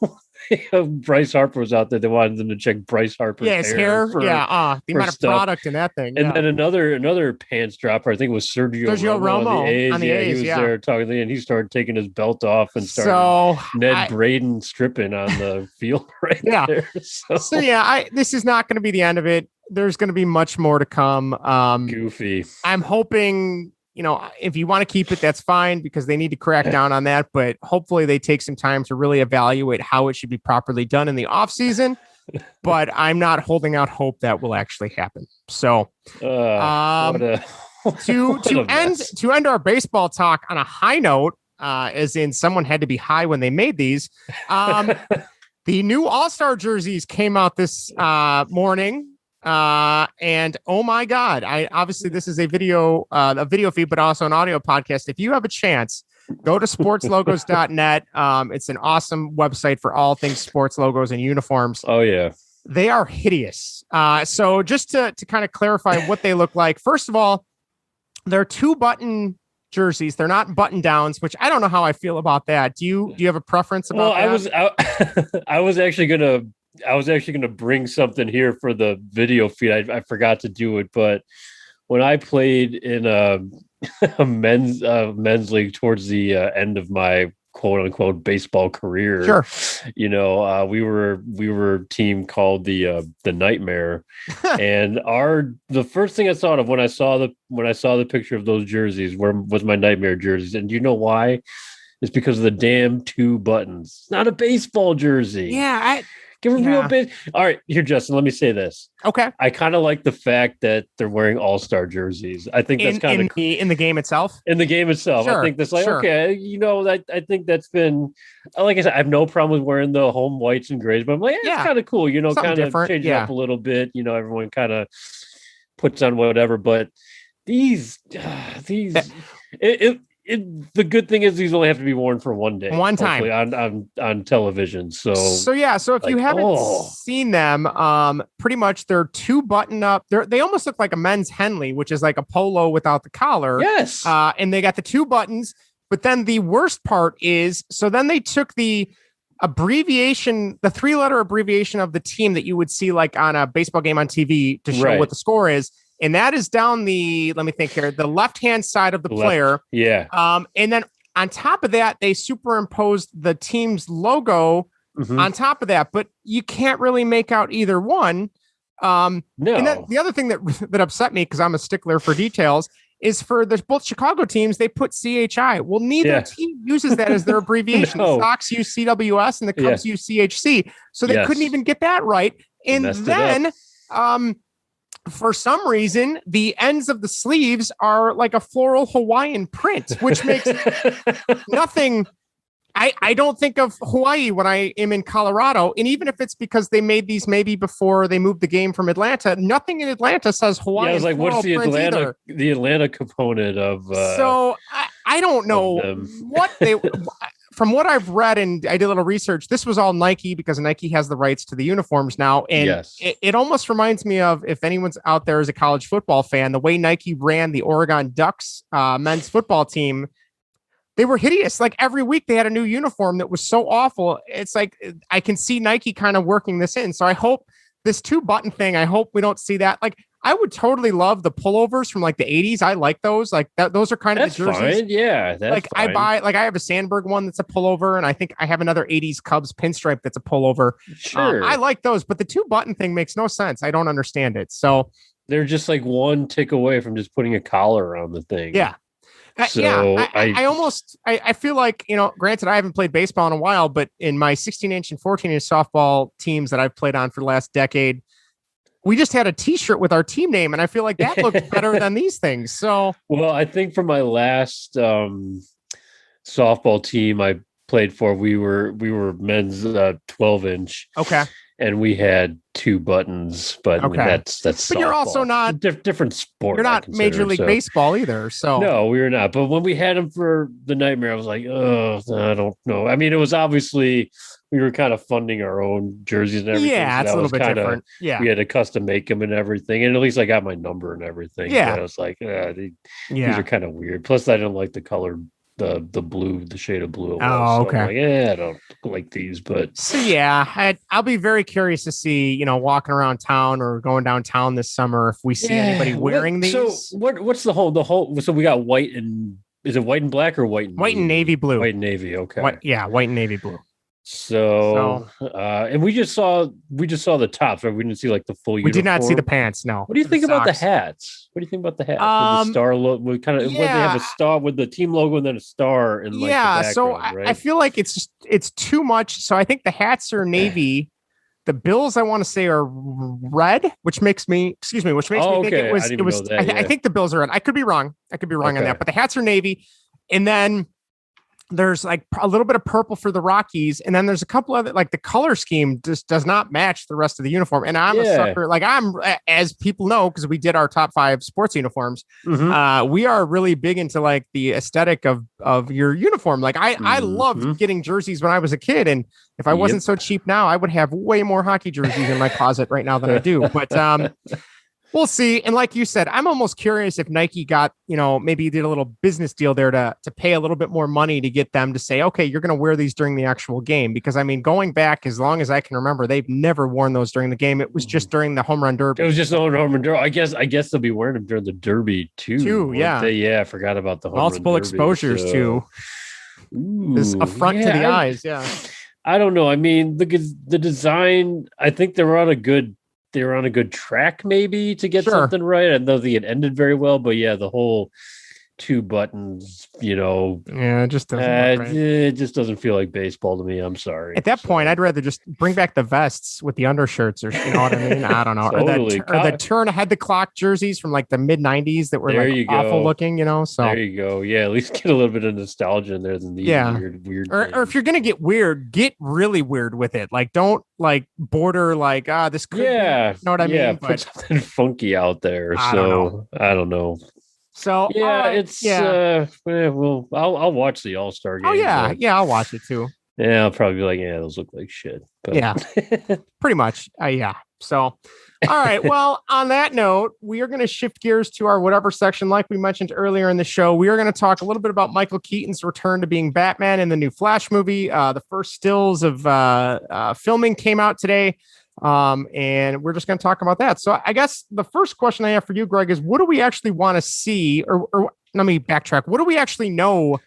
Bryce Harper was out there. They wanted them to check Bryce Harper's hair.
The amount of product in that thing.
And then another pants dropper. I think it was Sergio Romo on the A's. He was there talking, and he started taking his belt off and started Ned Braden stripping on the field there. So
this is not going to be the end of it. There's going to be much more to come.
Goofy.
I'm hoping. If you want to keep it, that's fine because they need to crack down on that. But hopefully they take some time to really evaluate how it should be properly done in the off season. But I'm not holding out hope that will actually happen. So to end our baseball talk on a high note, as in someone had to be high when they made these. The new All-Star jerseys came out this morning. And oh my God, obviously this is a video feed, but also an audio podcast. If you have a chance, go to sportslogos.net. It's an awesome website for all things sports logos and uniforms.
Oh yeah.
They are hideous. So just to kind of clarify what they look like. First of all, they're 2-button jerseys. They're not button downs, which I don't know how I feel about that. Do you have a preference about that?
I was actually going to bring something here for the video feed. I forgot to do it, but when I played in a men's league towards the end of my quote unquote baseball career.
Sure.
You know, we were a team called the Nightmare, and the first thing I thought of when I saw the picture of those jerseys was my Nightmare jerseys. And do you know why? It's because of the damn 2 buttons. It's not a baseball jersey.
Yeah,
give a real bit. All right, here, Justin. Let me say this.
Okay.
I kind of like the fact that they're wearing all-star jerseys. I think that's kind of
in the game itself.
In the game itself,
sure,
I think that's like okay. You know, I think that's been like I said. I have no problem with wearing the home whites and grays, but I'm like, it's kind of cool. You know, kind of change it up a little bit. You know, everyone kind of puts on whatever, but these. The good thing is these only have to be worn for one day,
one time
on television. So
if you haven't seen them, pretty much they're 2 button up. They almost look like a men's Henley, which is like a polo without the collar.
Yes,
and they got the 2 buttons. But then the worst part is, so then they took the abbreviation, the 3-letter abbreviation of the team that you would see like on a baseball game on TV to show what the score is. And that is down the left-hand side of the player.
Yeah.
And then on top of that, they superimposed the team's logo on top of that, but you can't really make out either one. No. And then the other thing that upset me, because I'm a stickler for details, is for both Chicago teams, they put CHI. Well, neither team uses that as their abbreviation. The Sox use CWS and the Cubs use CHC. So they couldn't even get that right. And then, for some reason, the ends of the sleeves are like a floral Hawaiian print, which makes nothing. I don't think of Hawaii when I am in Colorado. And even if it's because they made these maybe before they moved the game from Atlanta, nothing in Atlanta says Hawaii.
Yeah, I was like, what's the Atlanta component of?
So I don't know what they. From what I've read, and I did a little research, this was all Nike because Nike has the rights to the uniforms now. And it almost reminds me of, if anyone's out there as a college football fan, the way Nike ran the Oregon Ducks men's football team. They were hideous. Like every week they had a new uniform that was so awful. It's like, I can see Nike kind of working this in. So I hope this 2-button thing, I hope we don't see that. Like, I would totally love the pullovers from like the 80s. I like those. Like those are kind of the jerseys.
Fine. Yeah. That's
like
fine.
I have a Sandberg one that's a pullover, and I think I have another 80s Cubs pinstripe that's a pullover.
Sure.
I like those, but the 2-button thing makes no sense. I don't understand it. So
they're just like one tick away from just putting a collar around the thing.
Yeah. I feel like, you know, granted, I haven't played baseball in a while, but in my 16-inch and 14-inch softball teams that I've played on for the last decade, we just had a T-shirt with our team name, and I feel like that looks better than these things. So,
well, I think for my last softball team I played for, we were men's 12-inch.
Okay.
And we had 2 buttons, but I mean, that's. But softball.
You're also not
different sport.
You're not Major League Baseball either. So
no, we were not. But when we had them for the Nightmare, I was like, oh, I don't know. I mean, it was obviously we were kind of funding our own jerseys and everything.
Yeah, it's a little bit different. Yeah,
we had to custom make them and everything, and at least I got my number and everything.
Yeah,
but I was like, these are kind of weird. Plus, I didn't like the color. The blue, the shade of blue.
Oh, okay.
So I'm like, I don't like these, but
so yeah, I'll be very curious to see, you know, walking around town or going downtown this summer if we see anybody wearing these.
So what's the whole? So we got white and is it white and black or white and
navy blue?
White and navy. Okay.
White and navy blue.
So and we just saw the tops, right? We didn't see like the full uniform.
We did not see the pants. No.
What do you think about the hats? What do you think about the hats? With the star logo, we kind of they have a star with the team logo and then a star in like the background,
so
right?
I feel like it's too much. So I think the hats are navy. The bills I want to say are red, which makes me think it was. I think the bills are red. I could be wrong. On that, but the hats are navy, and then there's like a little bit of purple for the Rockies. And then there's a couple other, like the color scheme just does not match the rest of the uniform. And I'm a sucker. Like as people know, because we did our top 5 sports uniforms, we are really big into like the aesthetic of your uniform. Like I loved getting jerseys when I was a kid. And if I wasn't so cheap now, I would have way more hockey jerseys in my closet right now than I do. But we'll see. And like you said, I'm almost curious if Nike got, you know, maybe did a little business deal there to pay a little bit more money to get them to say, okay, you're going to wear these during the actual game. Because I mean, going back as long as I can remember, they've never worn those during the game. It was just during the home run derby.
It was just the home run derby. I guess they'll be wearing them during the derby too.
Yeah.
I forgot about the home
multiple
run derby,
exposures too. This
Ooh,
affront to the eyes. Yeah.
I don't know. I mean, the design. I think they were on a good track maybe to get
Sure.
something right. I know it ended very well, but yeah, the whole two buttons,
Yeah, it just doesn't look right.
it just doesn't feel like baseball to me. I'm sorry.
At that point, I'd rather just bring back the vests with the undershirts, or you know what I mean. I don't know,
Totally.
or the turn ahead the clock jerseys from like the mid '90s that were
There
like
you
awful
go.
looking. So
There you go. Yeah, at least get a little bit of nostalgia in there than these
yeah,
weird
or if you're gonna get weird, get really weird with it. Like don't like border like this could be. You know what I mean?
Put something funky out there.
I don't know.
I don't know.
So
Yeah,
all right,
it's well, I'll watch the All-Star game.
Oh yeah, I'll watch it too.
Yeah, I'll probably be like, yeah, those look like shit. But.
Yeah, pretty much. Yeah. So, all right. Well, on that note, we are going to shift gears to our whatever section. Like we mentioned earlier in the show, we are going to talk a little bit about Michael Keaton's return to being Batman in the new Flash movie. The first stills of filming came out today. And we're just going to talk about that. So I guess the first question I have for you, Greg, is what do we actually want to see? Or let me backtrack. What do we actually know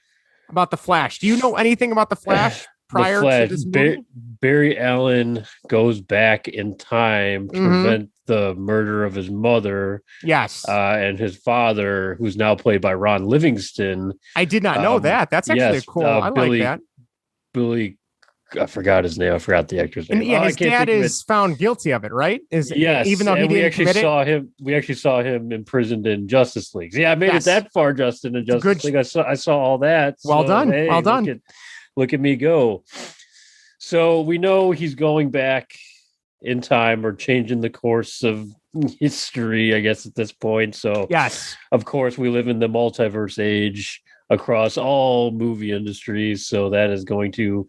about the Flash? Do you know anything about the Flash prior to this movie?
Barry Allen goes back in time to prevent the murder of his mother.
Yes.
And his father, who's now played by Ron Livingston.
I did not know that. That's actually cool. I like that.
Billy, I forgot his name. I forgot the actor's name.
And yeah, his dad is found guilty of it, right?
Yes,
even though he didn't
actually saw him. We actually saw him imprisoned in Justice League. Yeah, I made it that far, Justin. In Justice League, I saw all that.
Well done. Hey, well done.
Look at me go. So we know he's going back in time or changing the course of history, I guess, at this point. So
yes,
of course, we live in the multiverse age across all movie industries. So that is going to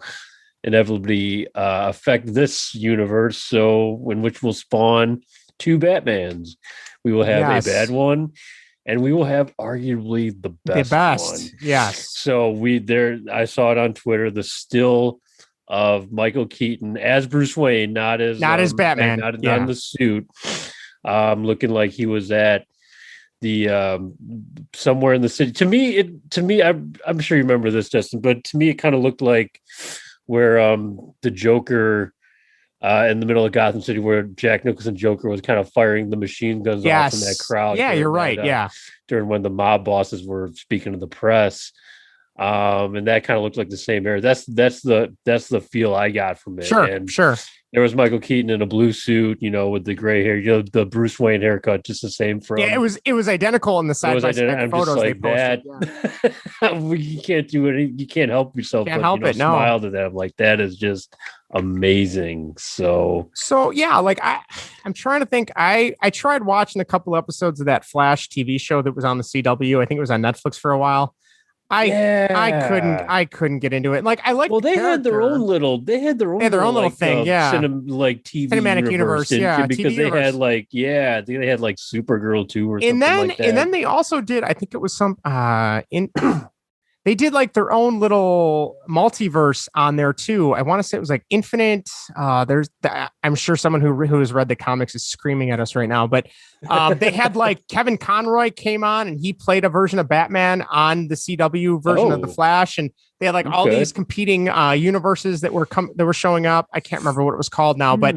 inevitably affect this universe, so in which will spawn two Batmans. We will have a bad one, and we will have arguably the best one.
Yes.
So I saw it on Twitter, the still of Michael Keaton as Bruce Wayne, not as
Batman,
not in the suit, looking like he was at the somewhere in the city. To me, I'm sure you remember this, Justin, but to me it kind of looked like where the Joker in the middle of Gotham City, where Jack Nicholson Joker was kind of firing the machine guns off in that crowd.
Yeah, you're right.
During when the mob bosses were speaking to the press. And that kind of looked like the same era. That's the feel I got from it.
Sure.
There was Michael Keaton in a blue suit, with the gray hair, the Bruce Wayne haircut, just the same.
It was identical in the side by side photos they posted.
You can't do it. You can't help yourself.
Can't help it. No.
Smile to them. Like that is just amazing. So
yeah, like I'm trying to think. I tried watching a couple episodes of that Flash TV show that was on the CW. I think it was on Netflix for a while. I couldn't get into it. Like I like.
Well, they had their own little thing. Yeah,
cinematic universe.
Because they had they had like Supergirl 2 or something like that.
And then they also did. I think it was some They did like their own little multiverse on there too. I want to say it was like Infinite. I'm sure someone who has read the comics is screaming at us right now, but they had like Kevin Conroy came on and he played a version of Batman on the CW version of the Flash, and they had like all these competing universes that were showing up. I can't remember what it was called now, but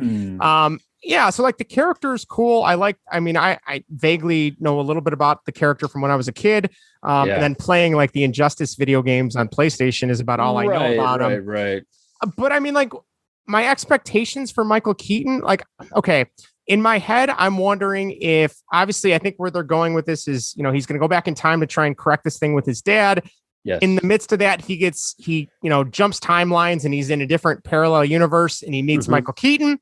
yeah, so like the character is cool. I vaguely know a little bit about the character from when I was a kid. And then playing like the Injustice video games on PlayStation is about all I know about him.
Right.
But I mean, like my expectations for Michael Keaton, like, okay, in my head, I'm wondering if obviously I think where they're going with this is, he's going to go back in time to try and correct this thing with his dad.
Yes.
In the midst of that, he jumps timelines and he's in a different parallel universe and he meets Michael Keaton.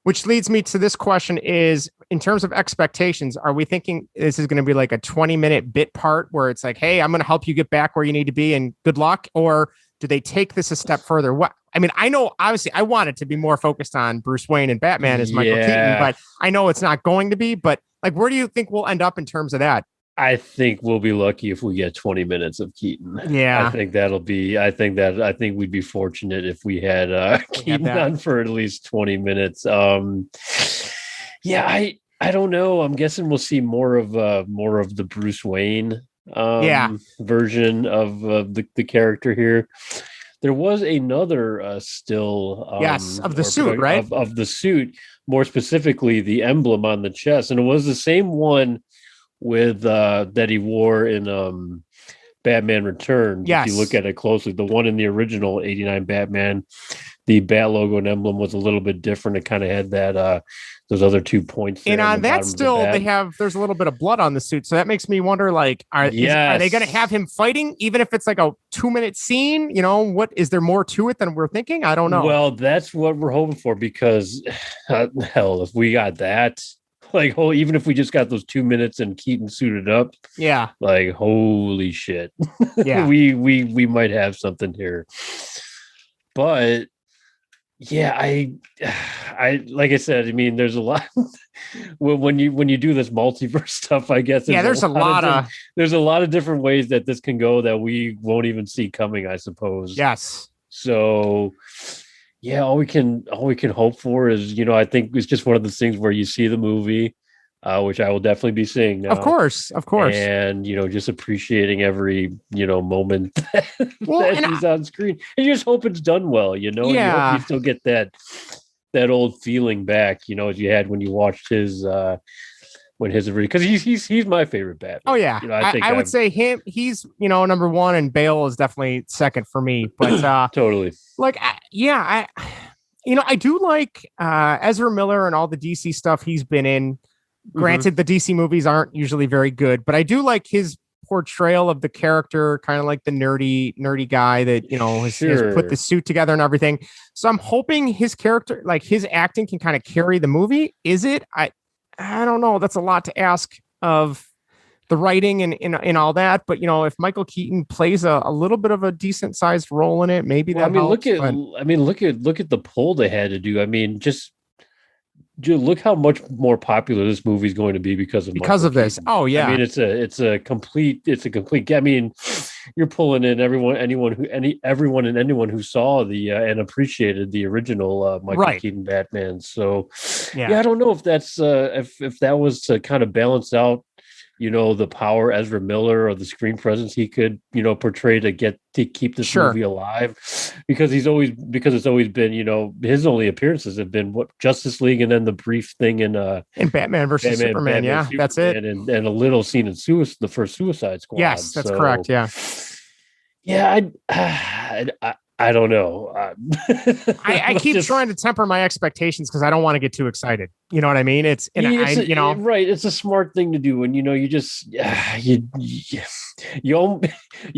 Which leads me to this question is, in terms of expectations, are we thinking this is going to be like a 20-minute bit part where it's like, hey, I'm going to help you get back where you need to be and good luck? Or do they take this a step further? I know, obviously, I want it to be more focused on Bruce Wayne and Batman as Michael Keaton, but I know it's not going to be. But like, where do you think we'll end up in terms of that?
I think we'll be lucky if we get 20 minutes of Keaton.
Yeah.
I think we'd be fortunate if we had Keaton on for at least 20 minutes. I don't know. I'm guessing we'll see more of the Bruce Wayne version of the character here. There was another still
of the suit, right?
Of the suit, more specifically the emblem on the chest, and it was the same one with that he wore in Batman Returns.
Yes.
If you look at it closely, the one in the original 89 Batman, the bat logo and emblem was a little bit different. It kind of had that those other 2 points.
And on that still there's a little bit of blood on the suit. So that makes me wonder, like, are they going to have him fighting, even if it's like a 2-minute scene? You know, what is there more to it than we're thinking? I don't know.
Well, that's what we're hoping for, because hell, if we got that, like, even if we just got those 2 minutes and Keaton suited up, like, holy shit, we might have something here. But yeah, I like I said, I mean, there's a lot when you do this multiverse stuff, I guess.
There's a lot
of different ways that this can go that we won't even see coming, I suppose.
Yes.
So yeah, all we can hope for is, I think it's just one of those things where you see the movie, which I will definitely be seeing now.
Of course.
And, just appreciating every, moment that he's on screen. And you just hope it's done well, You hope you still get that old feeling back, as you had when you watched his because he's my favorite Batman.
Oh yeah. I would say him, he's, number one, and Bale is definitely second for me, but
totally.
Like, I do like Ezra Miller and all the DC stuff he's been in. Granted, the DC movies aren't usually very good, but I do like his portrayal of the character, kind of like the nerdy guy that, has put the suit together and everything. So I'm hoping his character, like his acting, can kind of carry the movie. Is it? I don't know. That's a lot to ask of the writing and all that. But, if Michael Keaton plays a little bit of a decent sized role in it, maybe that helps.
Look at the pull they had to do. I mean, just look how much more popular this movie is going to be because of
this.
Keaton.
Oh yeah.
I mean, it's a complete. I mean, you're pulling in everyone and anyone who saw the and appreciated the original Michael Keaton Batman. So I don't know if that's if that was to kind of balance out, the power Ezra Miller or the screen presence he could, portray to keep this movie alive, because it's always been, his only appearances have been Justice League, and then the brief thing in
Batman versus Superman. Superman, that's it.
And a little scene in the first Suicide Squad.
Yes, that's correct. Yeah.
Yeah. I don't know.
I keep trying to temper my expectations because I don't want to get too excited. You know what I mean? It's
right. It's a smart thing to do, and you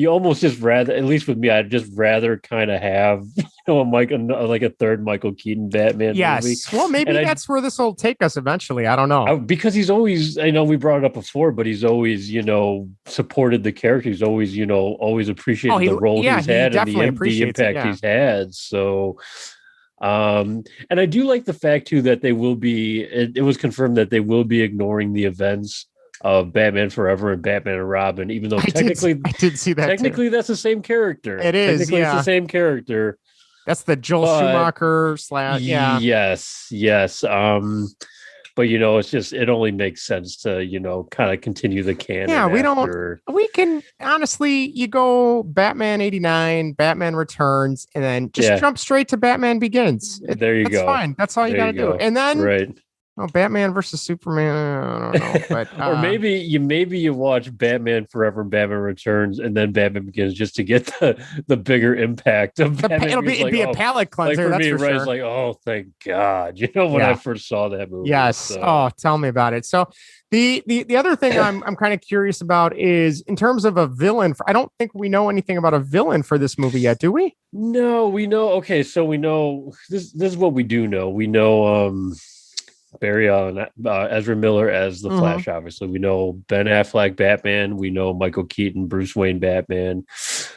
almost just rather, at least with me, I'd just rather kind of have like a third Michael Keaton Batman movie.
Well, maybe that's where this will take us eventually. I don't know,
because he's always, I know we brought it up before, but he's always supported the character. He's always always appreciated the role he's had and the impact he's had. So. And I do like the fact too that they will be. It was confirmed that they will be ignoring the events of Batman Forever and Batman and Robin, even though I did see that. Technically, that's the same character.
It is.
Technically, it's the same character.
That's the Joel Schumacher /
Yes. But it's just, it only makes sense to kind of continue the canon.
Yeah, we can honestly, you go Batman 89, Batman Returns, and then just jump straight to Batman Begins.
That's go.
Fine. That's all you got to do. And then Batman versus Superman. I don't know, but
or maybe you watch Batman Forever and Batman Returns and then Batman Begins just to get the bigger impact of Batman.
It'd be a palate cleanser.
Like for
me,
right?
Sure.
It's like, oh, thank God! When I first saw that movie.
Yes. So. Oh, tell me about it. So the other thing I'm kind of curious about is in terms of a villain. I don't think we know anything about a villain for this movie yet, do we?
No, we know. Okay, so we know this. This is what we do know. We know. Barry Allen, Ezra Miller as the Flash. Obviously, we know Ben Affleck Batman. We know Michael Keaton Bruce Wayne Batman.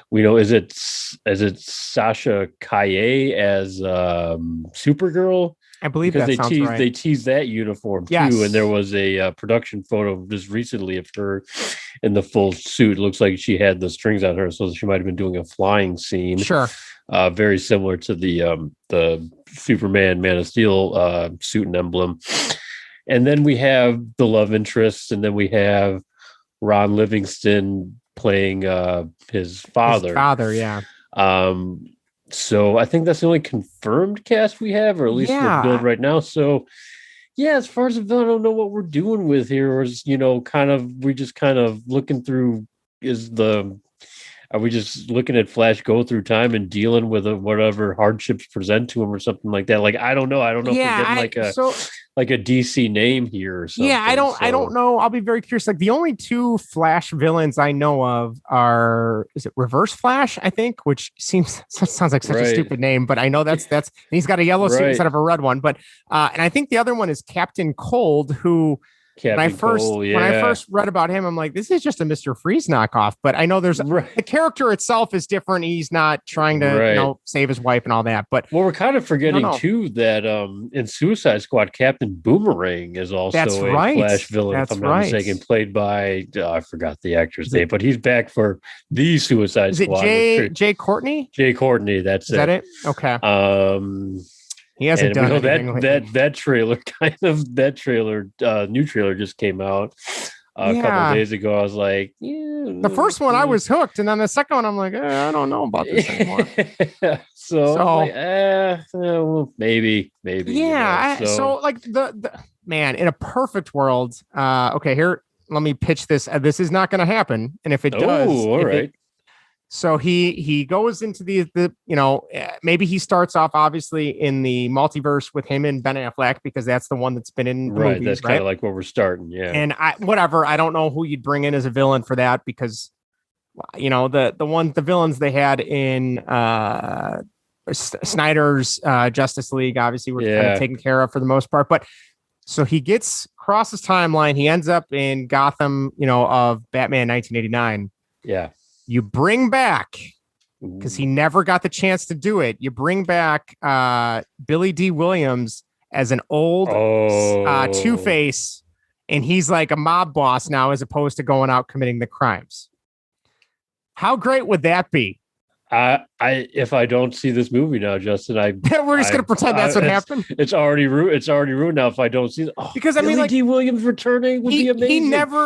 We know is it Sasha Calle as Supergirl?
I believe because that sounds right.
They teased that uniform too, and there was a production photo just recently of her in the full suit. It looks like she had the strings on her, so she might have been doing a flying scene.
Sure.
Very similar to the Superman Man of Steel suit and emblem. And then we have the love interest, and then we have Ron Livingston playing his father.
His father, yeah.
So I think that's the only confirmed cast we have, or at least the build right now. So yeah, as far as the villain, I don't know what we're doing with here, or is we just kind of looking through are we just looking at Flash go through time and dealing with whatever hardships present to him or something like that? Like, I don't know. I don't know if we're getting like a DC name here or something.
Yeah, I don't know. I'll be very curious. Like the only two Flash villains I know of is it Reverse Flash, I think, which sounds like such a stupid name, but I know that's he's got a yellow suit instead of a red one. But and I think the other one is Captain Cold, who when I first read about him, I'm like, this is just a Mr. Freeze knockoff. But I know the character itself is different. He's not trying to save his wife and all that. But
we're kind of forgetting too that in Suicide Squad, Captain Boomerang is also a Flash villain, if I'm not mistaken, played by I forgot the actor's name, but he's back for the Suicide Squad.
Is it Jay Courtney?
Jay Courtney, that's it.
Is that it? Okay. He hasn't done anything
that trailer new trailer just came out a couple days ago. I was like,
the first one I was hooked, and then the second one I'm like, I don't know about this anymore.
so like, well, maybe.
Yeah. So like the man, in a perfect world, okay, here, let me pitch this. This is not going to happen, and if it does,
all right.
So he goes into the maybe he starts off obviously in the multiverse with him and Ben Affleck, because that's the one that's been in the movies,
that's kind of like where we're starting. Yeah.
And I don't know who you'd bring in as a villain for that, because the villains they had in Snyder's Justice League obviously were kind of taken care of for the most part. But so he crosses timeline, he ends up in Gotham, of Batman 1989.
Yeah.
You bring back, because he never got the chance to do it, you bring back Billy Dee Williams as an old Two-Face, and he's like a mob boss now as opposed to going out committing the crimes. How great would that be?
If I don't see this movie now, Justin,
we're just gonna pretend that's what happened.
It's already ruined now. If I don't see it,
because I mean,
Billy Dee Williams returning would be amazing.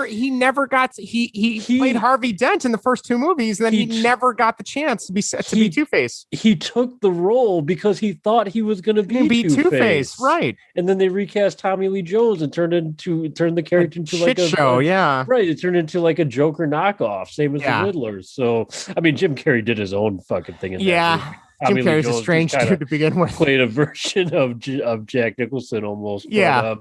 He never got he played Harvey Dent in the first two movies, and then he never got the chance to be Two-Face.
He took the role because he thought he was going to be
Two-Face, right?
And then they recast Tommy Lee Jones and turned the character into like a
show,
right. It turned into like a Joker knockoff, same as the Riddler. So I mean, Jim Carrey did his own fucking thing in that movie.
Jim Carrey's a strange dude to begin with.
Played a version of Jack Nicholson almost.
But,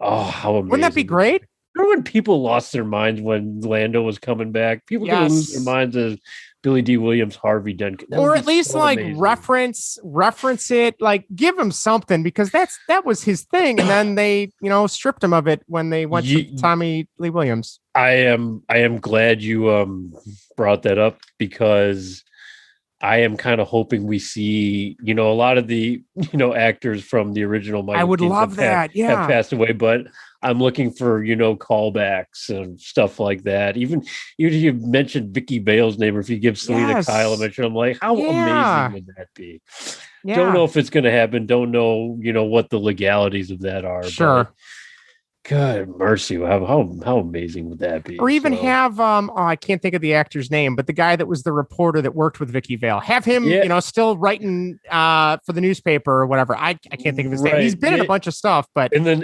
how amazing!
Wouldn't that be great?
Remember when people lost their minds when Lando was coming back? People gonna lose their minds as Billy Dee Williams, Harvey Dent,
or at least reference it, like give him something, because that was his thing, and then they stripped him of it when they went to Tommy Lee Williams.
I am glad you brought that up, because I am kind of hoping we see, a lot of the, actors from the original Michael
I would
Keaton
love that.
Have passed away, but I'm looking for, callbacks and stuff like that. Even you mentioned Vicky Bale's name, or if you give Selena Kyle a mention, I'm like, how amazing would that be? Yeah. Don't know if it's going to happen. Don't know, what the legalities of that are.
Sure.
But God mercy, how amazing would that be?
Or even have I can't think of the actor's name, but the guy that was the reporter that worked with Vicky Vale. Have him, still writing for the newspaper or whatever. I can't think of his name. He's been in a bunch of stuff, but
in the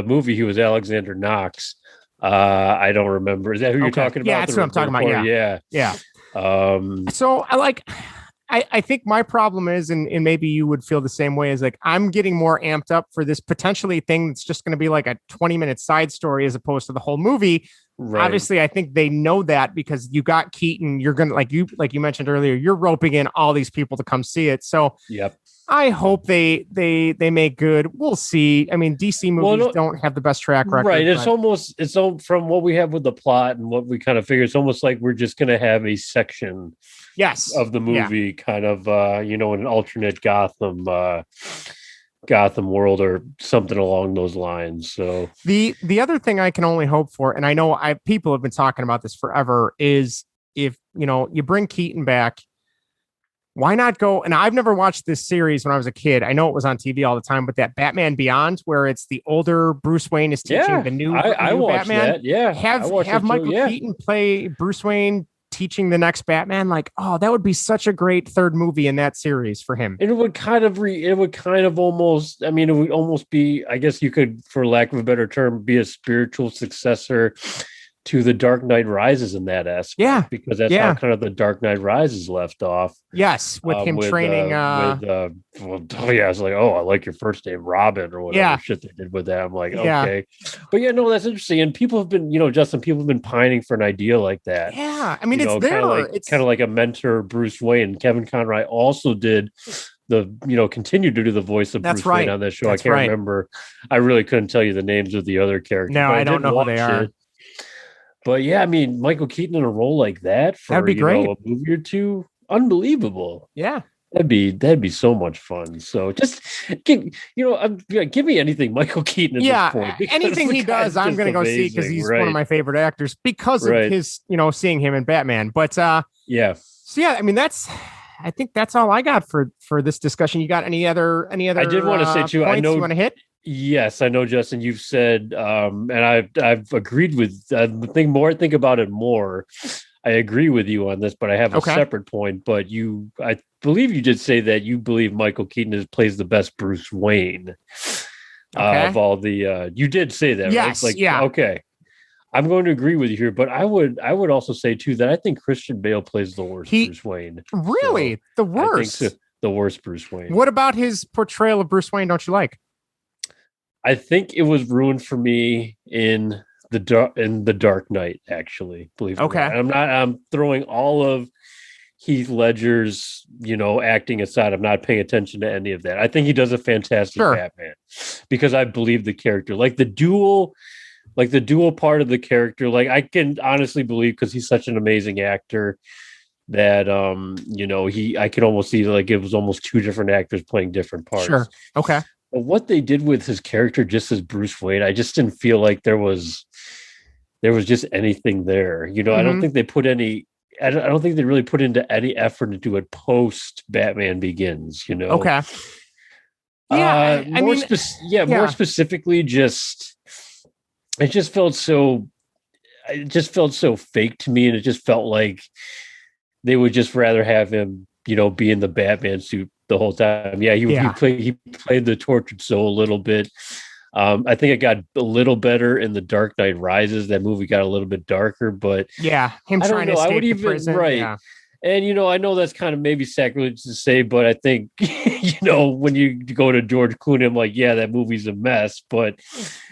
movie he was Alexander Knox. I don't remember. Is that who you're talking about?
Yeah, that's what I'm talking about. Yeah. So I think my problem is, and maybe you would feel the same way, is like I'm getting more amped up for this potentially thing that's just going to be like a 20-minute side story as opposed to the whole movie. Right. Obviously, I think they know that, because you got Keaton. You're gonna like you mentioned earlier. You're roping in all these people to come see it. So I hope they make good. We'll see. I mean, DC movies don't have the best track record.
Right. It's from what we have with the plot and what we kind of figure. It's almost like we're just going to have a section. Of the movie, kind of, in an alternate Gotham world or something along those lines. So
the other thing I can only hope for, and I know people have been talking about this forever, is if you bring Keaton back, why not go? And I've never watched this series when I was a kid. I know it was on TV all the time, but that Batman Beyond, where it's the older Bruce Wayne is teaching the new,
I
new
watched
Batman.
that. Yeah,
Have Michael Keaton play Bruce Wayne teaching the next Batman. Like, oh, that would be such a great third movie in that series for him.
And it would kind of almost, I mean, it would almost be, I guess you could, for lack of a better term, be a spiritual successor to the Dark Knight Rises in that aspect.
Yeah.
Because that's how kind of the Dark Knight Rises left off.
Yes. With him training.
It's like, oh, I like your first name, Robin, or whatever shit they did with that. I'm like, okay. But yeah, no, that's interesting. And people have been, Justin, people have been pining for an idea like that.
Yeah. I mean, it's
there.
Kind
of like a mentor, Bruce Wayne. Kevin Conroy also did continued to do the voice of Bruce Wayne on that show. I can't remember. I really couldn't tell you the names of the other characters.
No, I don't know who they are.
But yeah, I mean, Michael Keaton in a role like that for
that'd be great.
A movie or two, unbelievable.
Yeah,
that'd be so much fun. So just give me anything Michael Keaton at this point.
Anything he does, I'm going to go see because he's one of my favorite actors because of his, seeing him in Batman. But So yeah, I mean I think that's all I got for this discussion. You got any other? I
did want to say too. I know
you want to hit.
Yes, I know, Justin. You've said, and I've agreed with. The more I think about it, more I agree with you on this. But I have a separate point. But I believe you did say that you believe Michael Keaton plays the best Bruce Wayne of all the. You did say that,
yes,
right? Okay. I'm going to agree with you here, but I would also say too that I think Christian Bale plays the worst Bruce Wayne.
Really, so the worst.
I think the worst Bruce Wayne.
What about his portrayal of Bruce Wayne? Don't you like?
I think it was ruined for me in the Dark Knight. Actually, believe it or not. I'm throwing all of Heath Ledger's acting aside. I'm not paying attention to any of that. I think he does a fantastic Batman because I believe the character, like the dual part of the character. Like I can honestly believe because he's such an amazing actor that I could almost see like it was almost two different actors playing different parts.
Sure. Okay.
But what they did with his character just as Bruce Wayne, I just didn't feel like there was just anything there. I don't think they put any. I don't think they really put into any effort into it post Batman Begins.
Okay.
Yeah. More specifically, it just felt so fake to me, and it just felt like they would just rather have him, be in the Batman suit the whole time. Yeah, he played the tortured soul a little bit. I think it got a little better in the Dark Knight Rises. That movie got a little bit darker, but
him trying to escape the prison.
Right.
Yeah.
And, I know that's kind of maybe sacrilege to say, but I think, when you go to George Clooney, I'm like, yeah, that movie's a mess. But,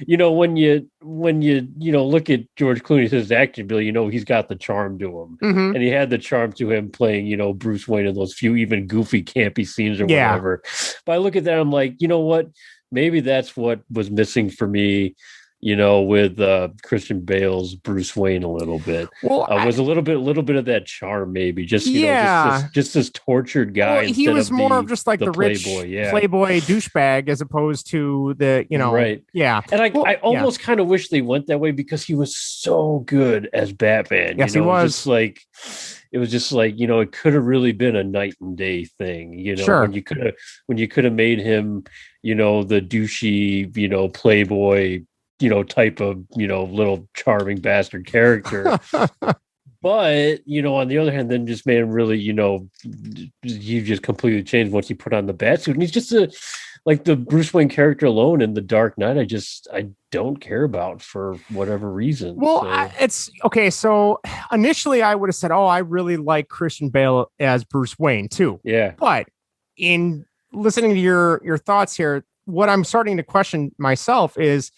when you look at George Clooney's his acting ability, he's got the charm to him.
Mm-hmm.
And he had the charm to him playing, Bruce Wayne in those few even goofy, campy scenes or whatever. But I look at that, I'm like, you know what? Maybe that's what was missing for me. With Christian Bale's Bruce Wayne a little bit. Well, was a little bit of that charm, maybe just just this tortured guy.
Well, he was more of just like the rich playboy douchebag as opposed to the
right.
Yeah,
and I almost kind of wish they went that way because he was so good as Batman.
Yes, he was.
It was just like it could have really been a night and day thing.
Sure.
when you could have made him the douchey playboy type of, little charming bastard character. But, on the other hand, then just made him really, you just completely changed once he put on the bat suit. And he's just like the Bruce Wayne character alone in The Dark Knight. I don't care about for whatever reason.
Well, it's okay. So initially I would have said, I really like Christian Bale as Bruce Wayne too.
Yeah.
But in listening to your thoughts here, what I'm starting to question myself is,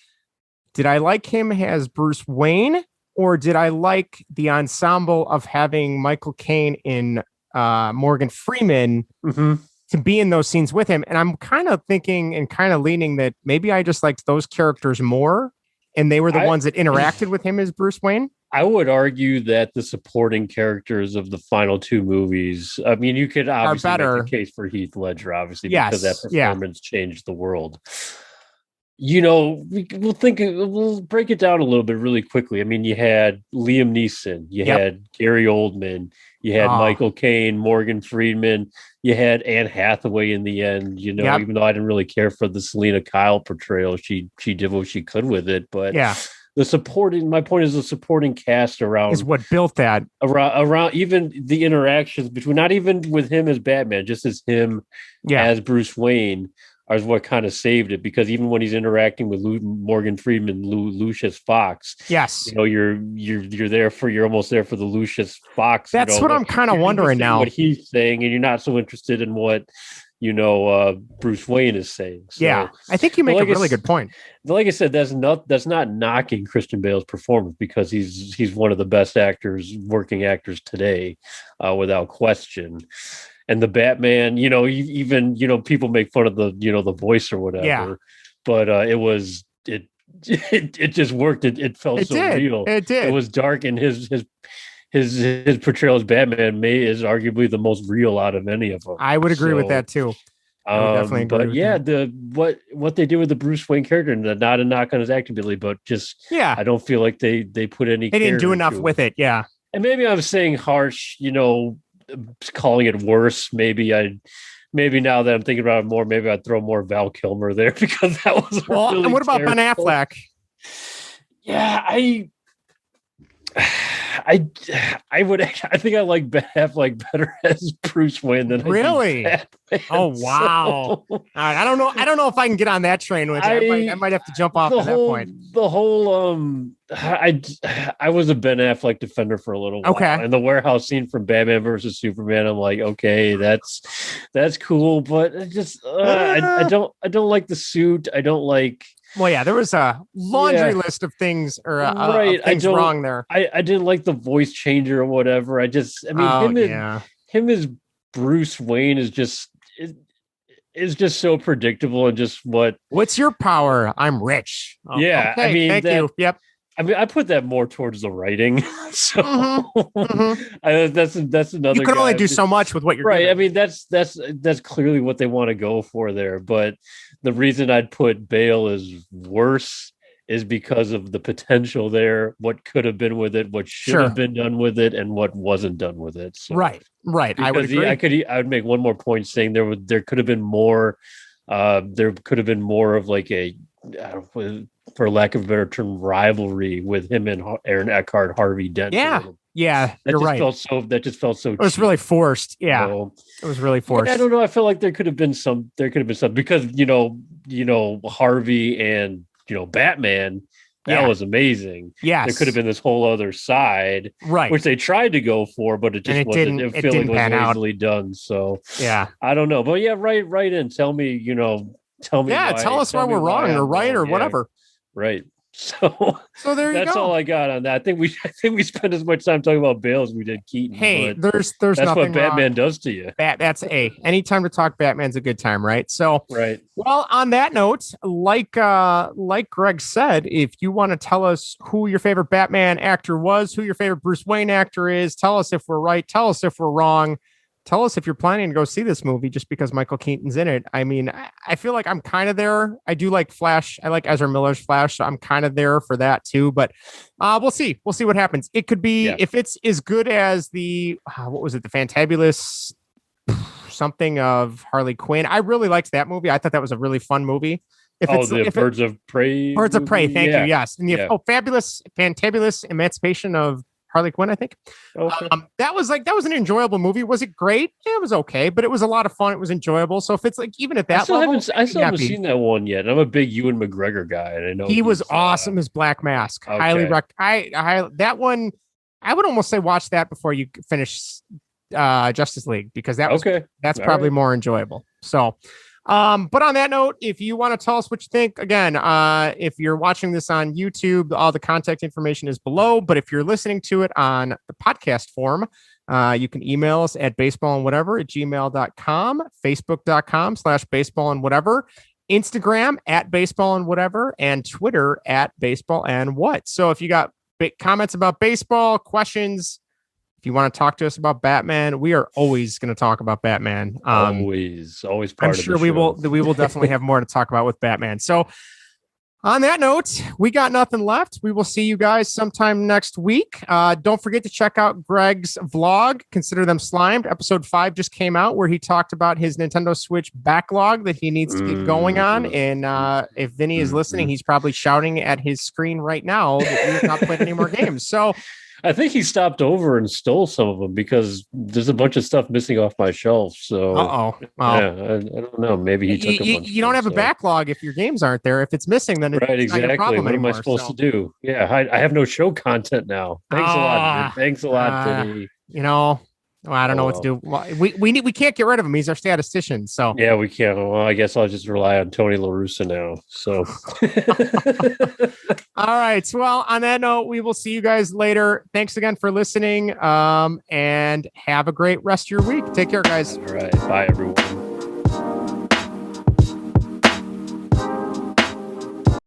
did I like him as Bruce Wayne, or did I like the ensemble of having Michael Caine and Morgan Freeman to be in those scenes with him? And I'm kind of thinking and kind of leaning that maybe I just liked those characters more, and they were the ones that interacted with him as Bruce Wayne.
I would argue that the supporting characters of the final two movies, I mean, you could obviously make the case for Heath Ledger, obviously, because that performance changed the world. we'll break it down a little bit really quickly. I mean, you had Liam Neeson, you had Gary Oldman, you had Michael Caine, Morgan Freeman, you had Anne Hathaway in the end, even though I didn't really care for the Selena Kyle portrayal, she did what she could with it. But my point is the supporting cast around
is what built that
around even the interactions between, not even with him as Batman, just as him as Bruce Wayne, is what kind of saved it. Because even when he's interacting with Morgan Freeman, Lucius Fox, you're almost there for the Lucius Fox.
That's what I'm kind of wondering now.
What he's saying, and you're not so interested in what Bruce Wayne is saying. So,
I think you make a really good point.
Like I said, that's not knocking Christian Bale's performance, because he's one of the best working actors today, without question. And the Batman, even people make fun of the voice or whatever, but it just worked. It felt real. It did. It was dark, and his portrayal as Batman is arguably the most real out of any of them.
I would agree with that too. I would definitely agree.
But what they did with the Bruce Wayne character, and not a knock on his acting ability, but just I don't feel like they put any.
They didn't do enough with it. Yeah,
and maybe I'm saying harsh, calling it worse. Maybe now that I'm thinking about it more, maybe I'd throw more Val Kilmer there, because that was really
and what about Ben Affleck?
Yeah, I would. I think I like Ben Affleck better as Bruce Wayne than
really. Oh wow!
So,
I don't know. I don't know if I can get on that train with you. I might have to jump off at that point.
The whole I was a Ben Affleck defender for a little while.
Okay.
And the warehouse scene from Batman versus Superman, I'm like, okay, that's cool, but I don't like the suit. I don't like.
Well, yeah, there was a laundry list of things of things wrong there.
I didn't like the voice changer or whatever. Him as Bruce Wayne is just so predictable, and just
what's your power? I'm rich.
Okay,
I mean, thank you. Yep.
I mean, I put that more towards the writing. So that's another.
You can only do so much with what you're
right.
Giving.
I mean, that's clearly what they want to go for there. But the reason I'd put Bale as worse is because of the potential there, what could have been with it, what should have been done with it, and what wasn't done with it. So,
right. I would agree.
I would make one more point saying there could have been more. There could have been more of like a, for lack of a better term, rivalry with him and Aaron Eckhart, Harvey Dent.
Yeah, you're right.
That just felt so.
It was really forced. Yeah, it was really forced.
I don't know. I feel like there could have been some because Harvey and Batman. That was amazing.
Yes.
There could have been this whole other side,
right?
Which they tried to go for, but it just wasn't. It felt like it was lazily done. So I don't know. But right in. Tell me. Tell me.
Yeah, tell us why we're wrong or right or whatever.
Right. So
there you go.
That's all I got on that. I think we spent as much time talking about Bale as we did Keaton.
Hey, there's
that's
nothing
what Batman
wrong.
does to you.
That's any time to talk Batman's a good time, right? So
right.
Well, on that note, like Greg said, if you want to tell us who your favorite Batman actor was, who your favorite Bruce Wayne actor is, tell us if we're right, tell us if we're wrong. Tell us if you're planning to go see this movie just because Michael Keaton's in it. I mean, I feel like I'm kind of there. I do like Flash. I like Ezra Miller's Flash, so I'm kind of there for that too. But we'll see. We'll see what happens. It could be if it's as good as the what was it? The Fantabulous something of Harley Quinn. I really liked that movie. I thought that was a really fun movie.
Birds of Prey.
Birds of Prey. Thank you. Yes, and Fantabulous Emancipation of Harley Quinn, I think.
Okay.
That was an enjoyable movie. Was it great? Yeah, it was okay, but it was a lot of fun. It was enjoyable. So if it's like even at that level,
I still haven't seen that one yet. I'm a big Ewan McGregor guy, and I know
he was awesome as Black Mask.
Okay.
Highly that one. I would almost say watch that before you finish Justice League because that's probably more enjoyable. So. But on that note, if you want to tell us what you think, again, if you're watching this on YouTube, all the contact information is below. But if you're listening to it on the podcast form, you can email us at baseballandwhatever@gmail.com, facebook.com/baseballandwhatever, Instagram @baseballandwhatever, and Twitter @baseballandwhat. So if you got comments about baseball, questions, if you want to talk to us about Batman, we are always going to talk about Batman.
Always part
I'm
of
sure
the show.
we will definitely have more to talk about with Batman. So On that note, we got nothing left. We will see you guys sometime next week. Don't forget to check out Greg's vlog, Consider Them Slimed. Episode 5 just came out where he talked about his Nintendo Switch backlog that he needs to get going on. And if Vinny is listening, he's probably shouting at his screen right now that he has not played any more games. So
I think he stopped over and stole some of them because there's a bunch of stuff missing off my shelf. So,
well,
yeah, I don't know. Maybe he took a bunch.
You don't have a backlog if your games aren't there. If it's missing, then it's
right,
exactly.
Not your problem
what
anymore, am I supposed to do? Yeah, I have no show content now. Thanks a lot. Thanks a lot, Vinny.
Well, I don't know what to do. Well, we can't get rid of him. He's our statistician. So
yeah, we can't. Well, I guess I'll just rely on Tony La Russa now. So
all right. Well, on that note, we will see you guys later. Thanks again for listening. And have a great rest of your week. Take care, guys.
All right. Bye, everyone.